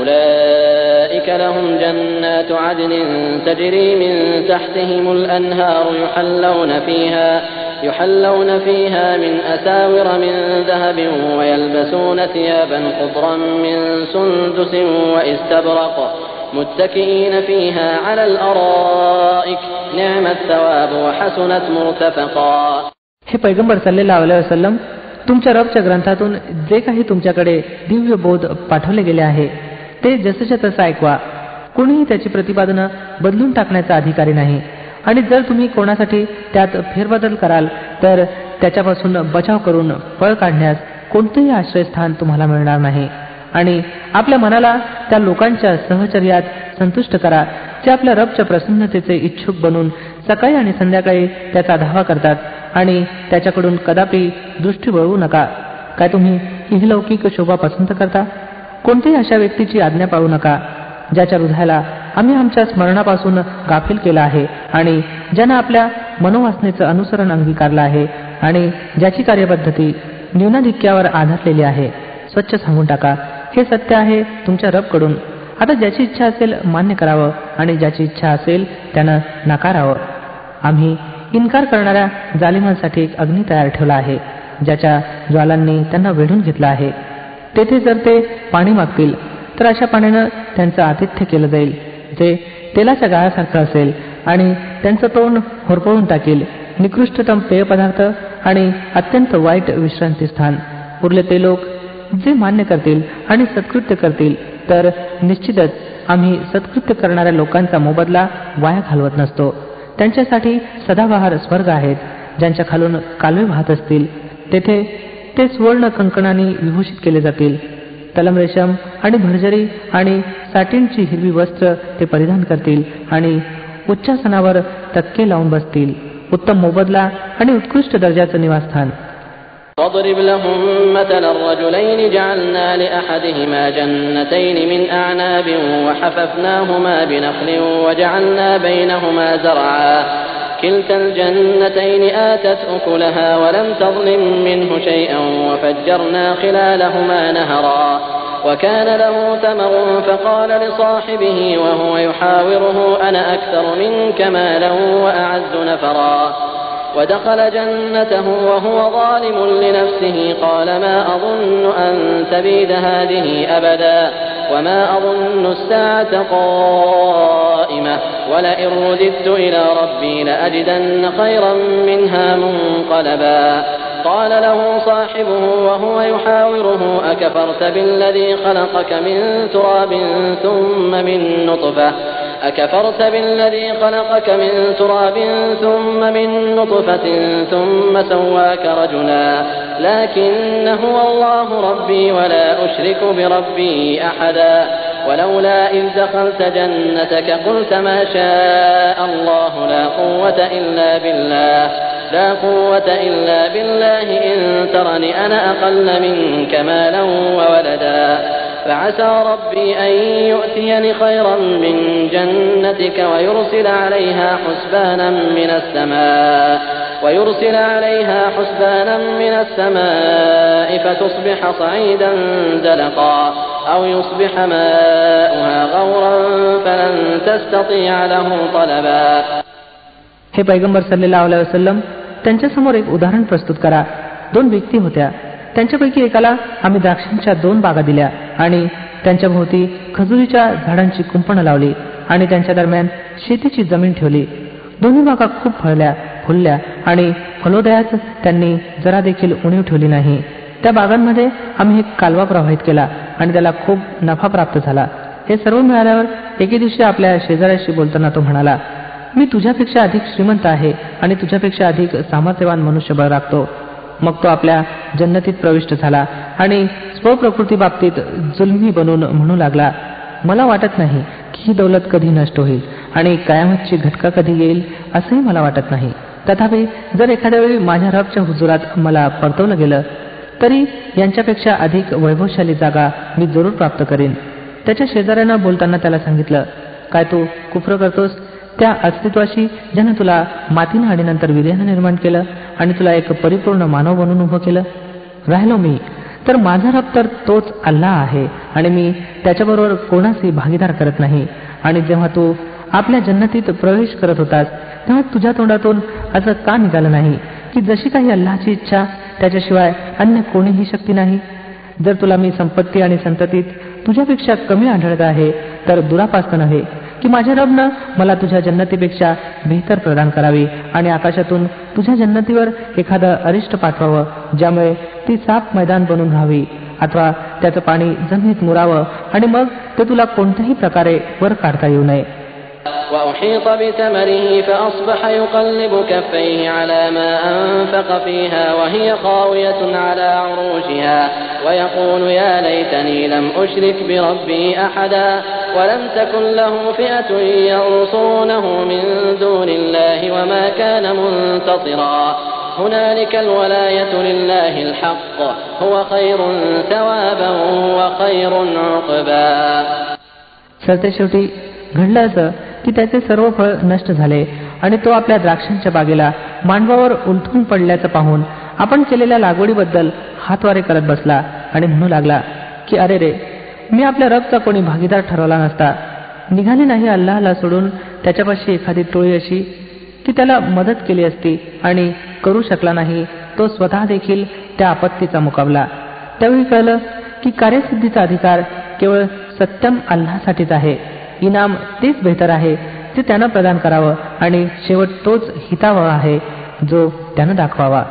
أولئك لهم جنات عدن تجري من تحتهم الأنهار يحلون فيها من أساور من ذهب ويلبسون ثيابا خضرا من سندس واستبرق متكئين فيها على الأرائك نعم الثواب وحسنت مرتفقا. हे पैगंबर सल्लल्लाहु अलैहि वसल्लम, तुमच्या रबच्या ग्रंथातून जे काही तुमच्याकडे दिव्य बोध पाठवले गेले आहे ते जसंच्या तसं ऐकवा. कोणीही त्याची प्रतिपादनं बदलून टाकण्याचा अधिकारी नाही. आणि जर तुम्ही कोणासाठी त्यात फेरबदल कराल तर त्याच्यापासून बचाव करून पळ काढण्यास कोणतेही आश्रयस्थान तुम्हाला मिळणार नाही. आणि आपल्या मनाला त्या लोकांच्या सहचर्यात संतुष्ट करा जे आपल्या रबच्या प्रसन्नतेचे इच्छुक बनून सकाळी आणि संध्याकाळी त्याचा धावा करतात आणि त्याच्याकडून कदापि दृष्टी वळवू नका. काय तुम्ही इहलौकिक शोभा पसंत करता? कोणत्याही अशा व्यक्तीची आज्ञा पाळू नका ज्याच्या हृदयाला आम्ही आमच्या स्मरणापासून गाफील केला आहे आणि ज्यानं आपल्या मनोवासनेचं अनुसरण अंगीकारलं आहे आणि ज्याची कार्यपद्धती न्यूनाधिक्यावर आधारलेली आहे. स्वच्छ सांगून टाका, हे सत्य आहे तुमच्या रबकडून. आता ज्याची इच्छा असेल मान्य करावं आणि ज्याची इच्छा असेल त्यानं नाकारावं. आम्ही इन्कार करणाऱ्या जालिमांसाठी एक अग्नी तयार ठेवला आहे ज्याच्या ज्वालांनी त्यांना वेढून घेतलं आहे. तेथे जर ते पाणी मागतील तर अशा पाण्यानं त्यांचं आतिथ्य केलं जाईल जे तेलाच्या गाळासारखं असेल आणि त्यांचं तोंड होरपळून टाकेल. निकृष्टतम पेयपदार्थ आणि अत्यंत वाईट विश्रांती स्थान. उरले ते लोक जे मान्य करतील आणि सत्कृत्य करतील तर निश्चितच आम्ही सत्कृत्य करणाऱ्या लोकांचा मोबदला वाया घालवत नसतो. त्यांच्यासाठी सदाबहार स्वर्ग आहेत ज्यांच्या खालून कालवे वाहत असतील. तेथे ते सुवर्ण कंकणाने विभूषित केले जातील. तलम रेशम आणि भरजरी आणि साटिनची हिरवी वस्त्र ते परिधान करतील आणि उच्चासनावर तक्के लावून बसतील. उत्तम मोबदला आणि उत्कृष्ट दर्जाचं निवासस्थान. واضرب لهم مثل الرجلين جعلنا لأحدهما جنتين من أعناب وحففناهما بنخل وجعلنا بينهما زرعا كلتا الجنتين آتت أكلها ولم تظلم منه شيئا وفجرنا خلالهما نهرا وكان له ثمر فقال لصاحبه وهو يحاوره أنا أكثر منك مالا وأعز نفرا ودخل جنته وهو ظالم لنفسه قال ما أظن أن تبيد هذه أبدا وما أظن الساعة قائمة ولئن رددت إلى ربي لأجدن خيرا منها منقلبا قال له صاحبه وهو يحاوره أكفرت بالذي خلقك من تراب ثم من نطفة ثم سواك رجلا لكن هو الله ربي ولا أشرك بربي أحدا ولولا إذ دخلت جنتك قلت ما شاء الله لا قوة إلا بالله إن ترني أنا أقل منك مالا وولدا فعسى ربي أن يؤتيني خيرا من جنتك ويرسل عليها حسبانا من السماء فتصبح صعيدا زلقا أو يصبح ماؤها غورا فلن تستطيع له طلبا. हे पैगंबर सल्लल्लाहु अलैहि वसल्लम, त्यांच्यासमोर एक उदाहरण प्रस्तुत करा. दोन व्यक्ती होत्या. त्यांच्यापैकी एकाला आम्ही द्राक्षांच्या 2 बागा दिल्या आणि त्यांच्या भोवती खजुरीच्या झाडांची कुंपणं लावली आणि त्यांच्या दरम्यान शेतीची जमीन ठेवली. दोन्ही बागा खूप फुलल्या आणि फलोदयात त्यांनी जरा देखील उणीव ठेवली नाही. त्या बागांमध्ये आम्ही एक कालवा प्रवाहित केला आणि त्याला खूप नफा प्राप्त झाला. हे सर्व मिळाल्यावर एके दिवशी आपल्या शेजाऱ्याशी बोलताना तो म्हणाला, मी तुझ्यापेक्षा अधिक श्रीमंत आहे आणि तुझ्यापेक्षा अधिक सामर्थ्यवान मनुष्यबळ राखतो. मग तो आपल्या जन्नतीत प्रविष्ट झाला आणि स्वप्रकृती बाबतीत जुलमी बनून म्हणू लागला, मला वाटत नाही की ही दौलत कधी नष्ट होईल आणि कयामतची घटका कधी येईल असंही मला वाटत नाही. तथापि जर एखाद्या वेळी माझ्या रबच्या हुजुरात मला परतवलं गेलं तरी यांच्यापेक्षा अधिक वैभवशाली जागा मी जरूर प्राप्त करेन. त्याच्या शेजाऱ्यानं बोलताना त्याला सांगितलं, काय तू कुफ्र करतोस त्या अस्तित्वाशी ज्यानं तुला मातीनं आणि नंतर वीर्यानं निर्माण केलं आणि तुला एक परिपूर्ण मानव बनवून उभं केलं? राहिलो मी तर माझा रब तर तोच अल्लाह आहे आणि मी त्याच्याबरोबर कोणाशी भागीदार करत नाही. आणि जेव्हा तू आपल्या जन्नतीत प्रवेश करत होतास तेव्हा तुझ्या तोंडातून असं का निघालं नाही की जशी काही अल्लाहची इच्छा त्याच्याशिवाय अन्य कोणीही शक्ती नाही? जर तुला मी संपत्ती आणि संततीत तुझ्यापेक्षा कमी आढळत आहे तर दुरापास्त नव्हे की माझ्या रबनं मला तुझ्या जन्नतीपेक्षा बेहतर प्रदान करावी आणि आकाशातून तुझ्या जन्नतीवर एखादं अरिष्ट पाठवावं ज्यामुळे ती साफ मैदान बनून राहावी अथवा त्याचं पाणी जमिनीत मुरावं आणि मग ते तुला कोणत्याही प्रकारे वर काढता येऊ नये. وأحيط بثمره فأصبح يقلب كفيه على ما أنفق فيها وهي خاوية على عروشها ويقول يا ليتني لم أشرك بربي أحدا ولم تكن له فئة ينصرونه من دون الله وما كان منتصرا هنالك الولاية لله الحق هو خير ثوابا وخير عقبا. सरतेशेवटी घडलं असं की त्याचे सर्व फळ नष्ट झाले आणि तो आपल्या द्राक्षांच्या बागेला मांडवावर उलथून पडल्याचं पाहून आपण केलेल्या लागवडीबद्दल हातवारे करत बसला आणि म्हणू लागला की अरे रे, मी आपल्या रबचा कोणी भागीदार ठरवला नसता. निघाली नाही अल्लाहला सोडून त्याच्यापाशी एखादी टोळी अशी की त्याला मदत केली असती आणि करू शकला नाही तो स्वतः देखील त्या आपत्तीचा मुकाबला. त्यावेळी कळलं की कार्यसिद्धीचा अधिकार केवळ सत्यम अल्लाहसाठीच आहे. इनाम तेच बेहतर आहे जे त्यानं प्रदान करावं आणि शेवट तोच हितावह आहे जो त्यानं दाखवावा.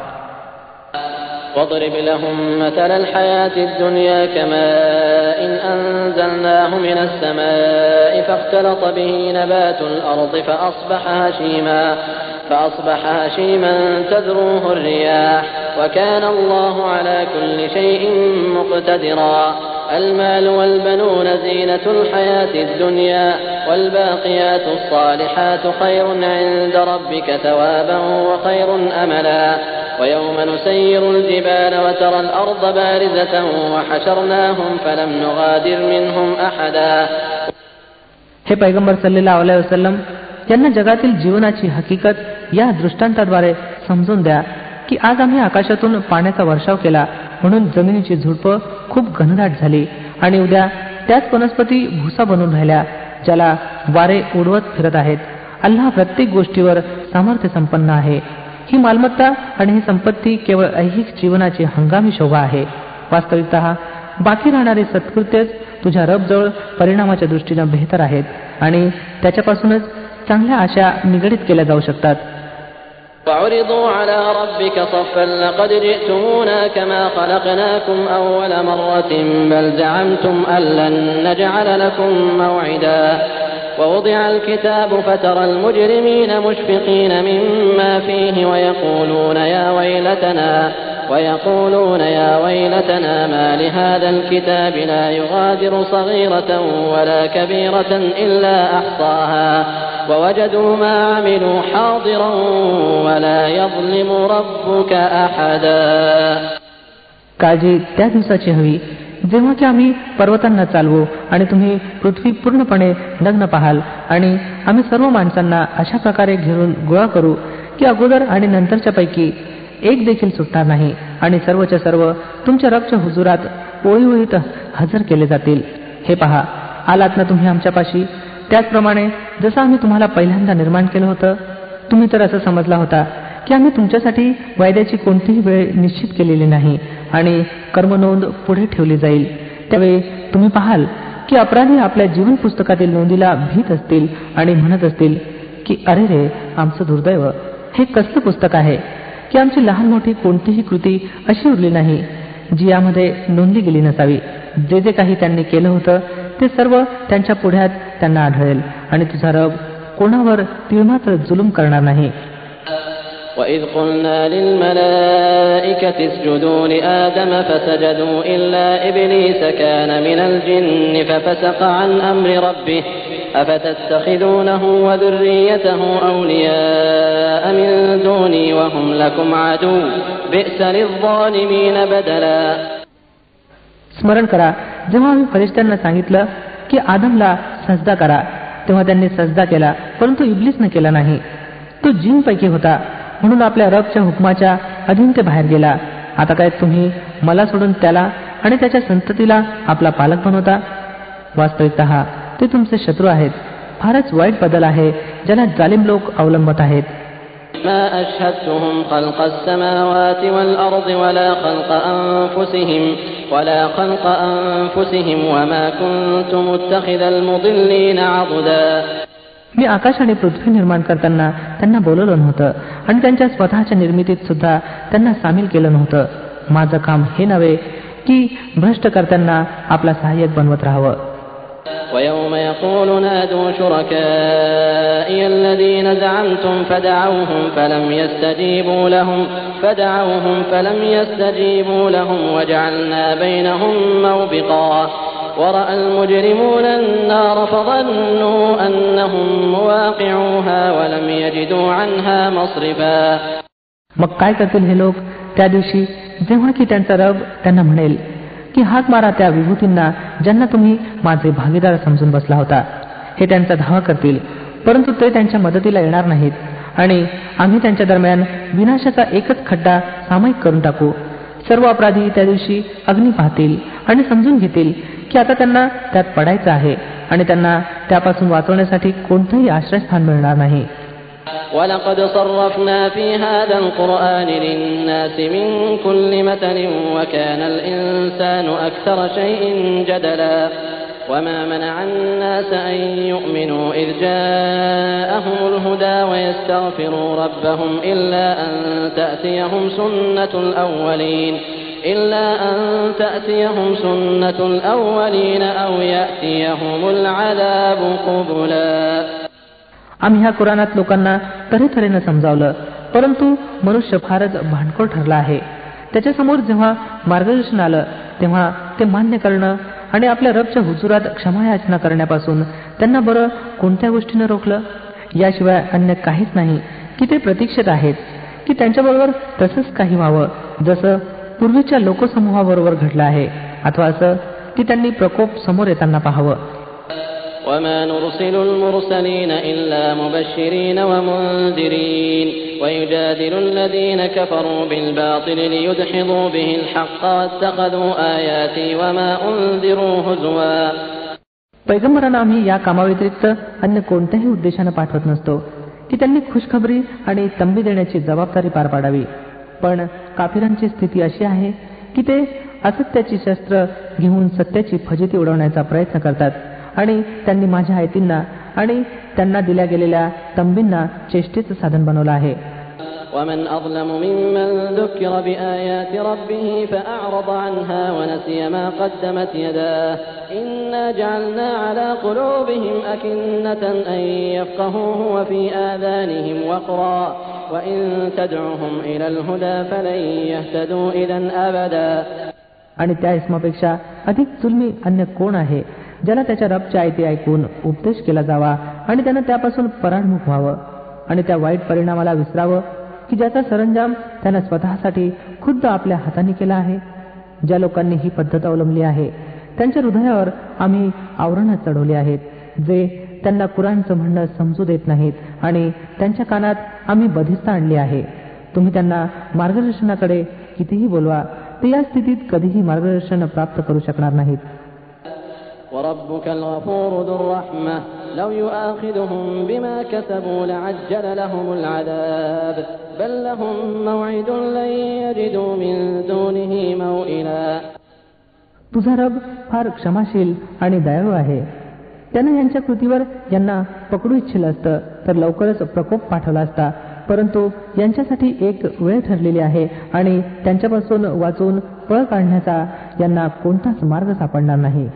واضرب لهم مثل الحياة الدنيا كماء أنزلناه من السماء فاختلط به نبات الأرض فأصبح هشيما تذروه الرياح وكان الله على كل شيء مقتدرا. المال والبنون زينة الحياة الدنيا والباقيات الصالحات خير عند ربك ثوابا وخير أملا ويوم نسير الجبال وترى الأرض بارزة وحشرناهم فلم نغادر منهم أحدا. हे पैगंबर सल्लल्लाहु अलैहि वसल्लम यांना जगातील जीवनाची हकीकत या दृष्टांताद्वारे समजून द्या की आज आम्ही आकाशातून पाण्याचा वर्षाव केला म्हणून जमिनीची झुडपं खूप घनदाट झाली आणि उद्या त्याच वनस्पती भुसा बनून राहिल्या ज्याला वारे उडवत फिरत आहेत. अल्लाह प्रत्येक गोष्टीवर सामर्थ्य संपन्न आहे. ही मालमत्ता आणि ही संपत्ती केवळ ऐहिक जीवनाची हंगामी शोभा आहे. वास्तविकतः बाकी राहणारी सत्कृत्यच तुझ्या रबजवळ परिणामाच्या दृष्टीनं बेहतर आहेत आणि त्याच्यापासूनच चांगल्या आशा निगडीत केल्या जाऊ शकतात. وعرضوا على ربك صفا لقد جئتمونا كما خلقناكم أول مرة بل زعمتم أن لن نجعل لكم موعدا ووضع الكتاب فترى المجرمين مشفقين مما فيه ويقولون يا ويلتنا ما لهذا الكتاب لا يغادر صغيرة ولا كبيرة إلا أحصاها ووجدوا ما عملوا حاضرا ولا يظلم ربك أحدا. काळजी त्या दिवसाची हवी जेव्हा की आम्ही पर्वतांना चालवू आणि तुम्ही पृथ्वी पूर्णपणे नग्न पाहाल आणि आम्ही सर्व माणसांना अशा प्रकारे घेऊन गोळा करू की अगोदर आणि नंतरच्या पैकी एक देखील सुटणार नाही आणि सर्वच्या सर्व तुमच्या रबच्या हुजुरात ओळीओळीत हजर केले जातील. हे पहा, आलात ना तुम्ही आमच्यापाशी त्याचप्रमाणे जसं आम्ही तुम्हाला पहिल्यांदा निर्माण केलं होतं. तुम्ही तर असं समजला होता की आम्ही तुमच्यासाठी वायद्याची कोणतीही वेळ निश्चित केलेली नाही आणि कर्मनोंद पुढे ठेवली जाईल. त्यावेळी तुम्ही पाहाल की अपराधी आपल्या जीवन पुस्तकातील नोंदीला भीत असतील आणि म्हणत असतील की अरे रे, आमचं दुर्दैव, हे कसलं पुस्तक आहे की आमची लहान मोठी कोणतीही कृती अशी उरली नाही जी यामध्ये नोंदली गेली नसावी. जे जे काही त्यांनी केलं होतं ते सर्व त्यांच्या पुढ्यात त्यांना आढळेल आणि तुझा रब कोणावर तिळमात्र जुलूम करणार नाही. وَإِذْ قُلْنَا لِلْمَلَائِكَةِ اسْجُدُوا لِآدَمَ فَسَجَدُوا إِلَّا إِبْلِيسَ كَانَ مِنَ الْجِنِّ فَفَسَقَ عَنْ أَمْرِ رَبِّهِ أَفَتَتَّخِذُونَهُ وَذُرِّيَّتَهُ أَوْلِيَاءَ مِنْ دُونِي وَهُمْ لَكُمْ عَدُوٌّ بِئْسَ لِلظَّالِمِينَ بَدَلًا. स्मरण करा जेव्हा आम्ही फरिश्त्यांना सांगितलं की आदमला सजदा करा तेव्हा त्यांनी सजदा केला परंतु इब्लिसने केला नाही. तो जिनपैकी होता म्हणून आपल्या रबच्या हुकमाच्या अधीन ते बाहेर गेला. आता काय तुम्ही मला सोडून त्याला आणि त्याच्या संततीला आपला पालक बनवता. वास्तविकतः ते तुमचे शत्रू आहेत. फारच वाईट बदल आहे ज्याला जालिम लोक अवलंबत आहेत. ما أشهدتهم خلق السماوات والأرض ولا خلق أنفسهم وما كنت متخذ المضلين عضدا. मी आकाश आणि पृथ्वी निर्माण करताना त्यांना बोलवलं नव्हतं आणि त्यांच्या स्वतःच्या निर्मितीत सुद्धा त्यांना सामील केलं नव्हतं. माझं काम हे नव्हे की भ्रष्ट करताना आपला सहाय्यक बनवत राहावं. ويوم يقول نادوا شركائي الذين زعمتم فدعوهم فلم يستجيبوا لهم وجعلنا بينهم موبقا ورأى المجرمون النار فظنوا أنهم مواقعوها ولم يجدوا عنها مصرفا. मग काय करतील हे लोक त्या दिवशी जेव्हा की त्यांचा रब त्यांना म्हणेल की हाक मारा त्या विभूतींना ज्यांना तुम्ही माझे भागीदार समजून बसला होता. हे त्यांचा धावा करतील, परंतु ते त्यांच्या मदतीला येणार नाहीत आणि आम्ही त्यांच्या दरम्यान विनाशाचा एकच खड्डा सामायिक करून टाकू. सर्व अपराधी त्या दिवशी अग्नी पाहतील आणि समजून घेतील की आता त्यांना त्यात पडायचं आहे आणि त्यांना त्यापासून वाचवण्यासाठी कोणतंही आश्रयस्थान मिळणार नाही. ولقد صرفنا في هذا القرآن للناس من كل مثل وكان الإنسان أكثر شيء جدلا وما منع الناس أن يؤمنوا إذ جاءهم الهدى ويستغفروا ربهم إلا أن تأتيهم سنة الأولين أو يأتيهم العذاب قبلا. आम्ही ह्या कुराणात लोकांना तऱ्हेतऱ्हेनं समजावलं, परंतु मनुष्य फारच भांडखोर ठरला आहे. त्याच्यासमोर जेव्हा मार्गदर्शन आलं तेव्हा ते मान्य करणं आणि आपल्या रबच्या हुजुरात क्षमायाचना करण्यापासून त्यांना बरं कोणत्या गोष्टीनं रोखलं. याशिवाय अन्य काहीच नाही की ते प्रतीक्षित आहेत की त्यांच्याबरोबर तसंच काही व्हावं जसं पूर्वीच्या लोकसमूहाबरोबर घडलं आहे, अथवा असं की त्यांनी प्रकोप समोर येताना पाहावं. وما نرسل المرسلين إلا مبشرين ومنذرين ويجادل الذين كفروا بالباطل ليدحضوا به الحق واتخذوا آياتي وما أنذروا هزوا. पैगंबरांना आम्ही या कामाव्यतिरिक्त अन्य कोणत्याही उद्देशानं पाठवत नसतो की त्यांनी खुशखबरी आणि तंबी देण्याची जबाबदारी पार पाडावी. पण काफिरांची स्थिती अशी आहे की ते असत्याची शस्त्र घेऊन सत्याची फजिती उडवण्याचा प्रयत्न करतात आणि त्यांनी माझ्या आयतींना आणि त्यांना दिल्या गेलेल्या तंबींना चेष्टेचं साधन बनवलं आहे. ومن أظلم ممن ذكر بآيات ربه فأعرض عنها ونسي ما قدمت يداه إنا جعلنا على قلوبهم أكنة أن يفقهوه وفي آذانهم وقرا وإن تدعهم إلى الهدى فلن يهتدوا إذا أبدا. आणि त्या इस्मापेक्षा अधिक जुलमी अन्य कोण आहे ज्याला त्याच्या रबच्या आयती ऐकून उपदेश केला जावा आणि त्यानं त्यापासून पराडमुख व्हावं आणि त्या वाईट परिणामाला विसरावं की ज्याचा सरंजाम त्यानं स्वतःसाठी खुद्द आपल्या हाताने केला आहे. ज्या लोकांनी ही पद्धत अवलंबली आहे त्यांच्या हृदयावर आम्ही आवरणं चढवली आहेत जे त्यांना कुराणचं म्हणणं समजू देत नाहीत आणि त्यांच्या कानात आम्ही बधिस्ता आणली आहे. तुम्ही त्यांना मार्गदर्शनाकडे कितीही बोलवा ते या स्थितीत कधीही मार्गदर्शन प्राप्त करू शकणार नाहीत. وربك الغفور ذو الرحمة لو يؤاخذهم بما كسبوا لعجل لهم العذاب بل لهم موعد لن يجدوا من دونه موئلا. तुझा रब फार क्षमाशील आणि दयाळू आहे. त्याने यांच्या कृतीवर यांना पकडू इच्छिलं असतं तर लवकरच प्रकोप पाठवला असता, परंतु यांच्यासाठी एक वेळ ठरलेली आहे आणि त्यांच्यापासून वाचून पळ काढण्याचा यांना कोणताच मार्ग सापडणार नाही.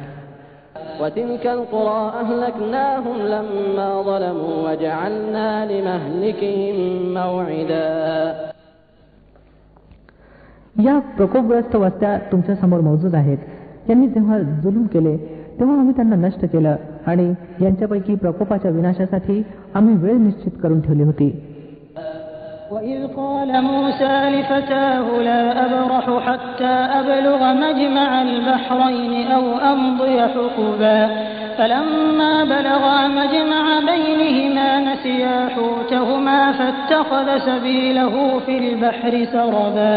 وتلك القرى أهلكناهم لما ظلموا وجعلنا لمهلكهم موعدا. या प्रकोपग्रस्त वस्त्या तुमच्या समोर मौजूद आहेत. यांनी जेव्हा जुलूम केले तेव्हा आम्ही त्यांना नष्ट केलं आणि यांच्यापैकी प्रकोपाच्या विनाशासाठी आम्ही वेळ निश्चित करून ठेवली होती. وإذ قال موسى لفتاه لا أبرح حتى أبلغ مجمع البحرين أو أمضي حقبا فلما بلغا مجمع بينهما نسيا حوتهما فاتخذ سبيله في البحر سربا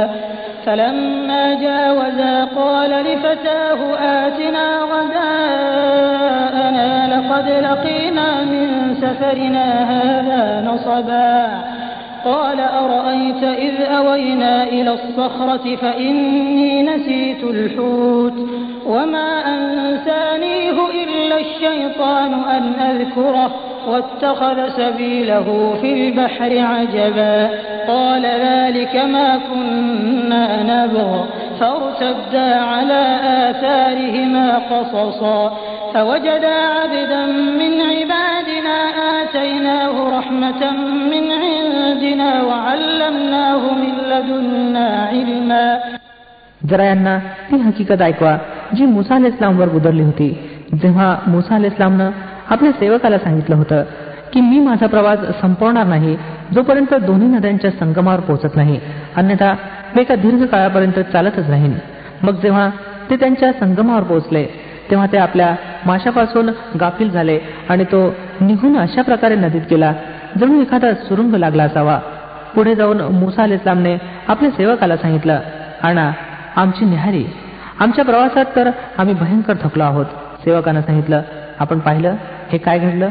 فلما جاوزا قال لفتاه آتنا غداءنا لقد لقينا من سفرنا هذا نصبا قال أرأيت إذ أوينا إلى الصخرة فإني نسيت الحوت وما أنسانيه إلا الشيطان أن أذكره واتخذ سبيله في البحر عجبا قال ذلك ما كنا نبغ فارتدا على آثارهما قصصا فوجدا عبدا من عبادنا آتيناه رحمة من عندنا وعلمناه من لدنا علما. जरा यांना ती हकीकत ऐकवा जी मुसा अलैहिस्सलामवर गुदरली होती. जेव्हा मुसा अलैहिस्सलामनं आपल्या सेवकाला सांगितलं होतं की मी माझा प्रवास संपवणार नाही जोपर्यंत दोन्ही नद्यांच्या संगमावर पोहोचत नाही, अन्यथा मी एका दीर्घ काळापर्यंत चालतच राहीन. मग जेव्हा ते त्यांच्या संगमावर पोहोचले तेव्हा ते आपल्या माशापासून गाफील झाले आणि तो निघून अशा प्रकारे नदीत गेला जणू एखादा सुरुंग लागला असावा. पुढे जाऊन मुसा अलैहिस्सलामने आपल्या सेवकाला सांगितलं, आणा आमची न्याहारी, आमच्या प्रवासात तर आम्ही भयंकर थकलो आहोत. सेवकानं सांगितलं, आपण पाहिलं हे काय घडलं?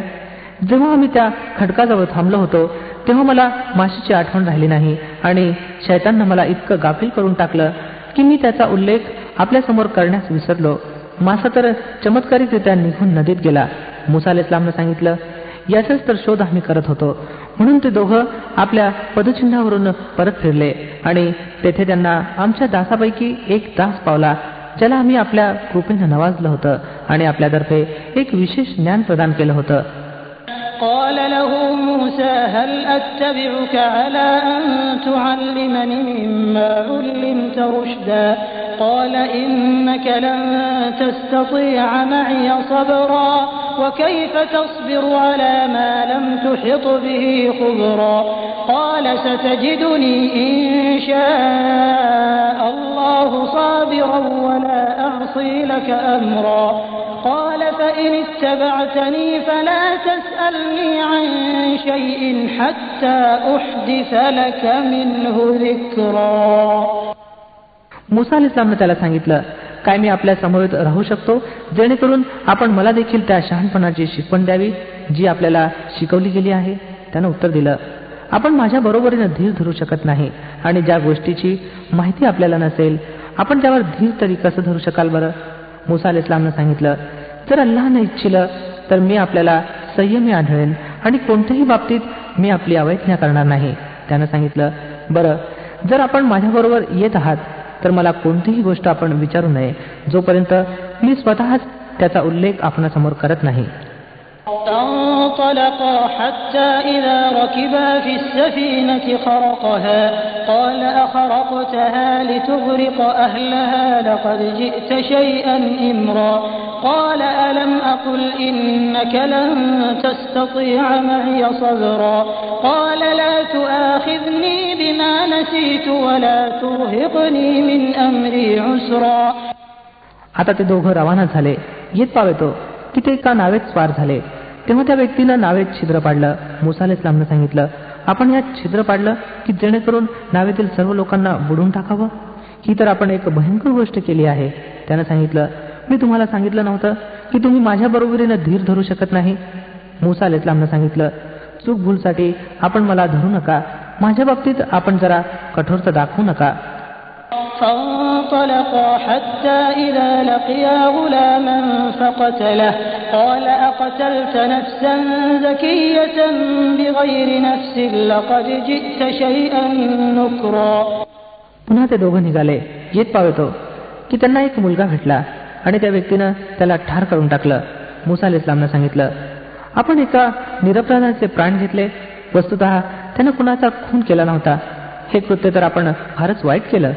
जेव्हा आम्ही त्या खडकाजवळ थांबलो होतो तेव्हा मला माशीची आठवण राहिली नाही आणि शैताननं मला इतकं गाफील करून टाकलं की मी त्याचा उल्लेख आपल्यासमोर करण्यास विसरलो. मासा तर चमत्कारिकरित्या निघून नदीत गेला. मुसा अलैहिस्सलामनं सांगितलं, याचाच तर शोध आम्ही करत होतो. म्हणून ते दोघं आपल्या पदचिन्हावरून परत फिरले आणि तेथे त्यांना आमच्या दासापैकी एक दास पावला ज्याला आम्ही आपल्या कृपेनं नवाजलं होतं आणि आपल्यातर्फे एक विशेष ज्ञान प्रदान केलं होतं. قال له موسى هل أتبعك على أن تعلمني مما علمت رشدا قال إنك لن تستطيع معي صبرا وكيف تصبر على ما لم تحط به خبرا قال ستجدني إن شاء الله صابرا ولا أعصي لك أمرا قال فإن اتبعتني فلا تسألني عن شيء حتى أحدث لك منه ذكرا. मुसा अलैहिस्सलामने त्याला सांगितलं, काय मी आपल्या समवेत राहू शकतो जेणेकरून आपण मला देखील त्या शहाणपणाची शिकवण द्यावी जी आपल्याला शिकवली गेली आहे? त्यानं उत्तर दिलं, आपण माझ्या बरोबरीनं धीर धरू शकत नाही आणि ज्या गोष्टीची माहिती आपल्याला नसेल आपण त्यावर धीर तरी कसं धरू शकाल बरं? मुसा अलैहिस्सलामनं सांगितलं, जर अल्लाहने इच्छिलं तर मी आपल्याला संयमी आढळेन आणि कोणत्याही बाबतीत मी आपली अवैज्ञा करणार नाही. त्यानं सांगितलं, बरं जर आपण माझ्याबरोबर येत आहात तर मला कोणतीही गोष्ट आपण विचारू नये जोपर्यंत मी स्वतःच त्याचा उल्लेख आपणासमोर करत नाही. فانطلقا حتى إذا ركبا في السفينة خرقها قال أخرقتها لتغرق أهلها لقد جئت شيئا إمرا قال ألم أقل إنك لن تستطيع معي صبرا قال لا تؤاخذني بما نسيت ولا ترهقني من أمري عسرا. आता ते दोघं रवाना झाले. येत पावेतो की ते एका नावेत स्वार झाले. तेव्हा त्या व्यक्तीनं नावेत छिद्र पाडलं. मुसा अलैहिस्सलामनं सांगितलं, आपण यात छिद्र पाडलं की जेणेकरून नावेतील सर्व लोकांना बुडून टाकावं? ही तर आपण एक भयंकर गोष्ट केली आहे. त्यानं सांगितलं, मी तुम्हाला सांगितलं नव्हतं की तुम्ही माझ्या बरोबरीनं धीर धरू शकत नाही? मुसा अलैहिस्सलामनं सांगितलं, चूक भूलसाठी आपण मला धरू नका, माझ्या बाबतीत आपण जरा कठोरता दाखवू नका. فانطلقا حتى إذا لقيا غلاما فقتله قال أقتلت نفسا زكية بغير نفس لقد جئت شيئا نكرا. पुन्हा ते दोघं निघाले. येत पावेतो की त्यांना एक मुलगा भेटला आणि त्या व्यक्तीनं त्याला ठार करून टाकलं. मुसा अलैहिस्सलामनं सांगितलं, आपण एका निरपराधाचे प्राण घेतले, वस्तुतः त्यानं कुणाचा खून केला नव्हता. हे कृत्य तर आपण फारच वाईट केलं.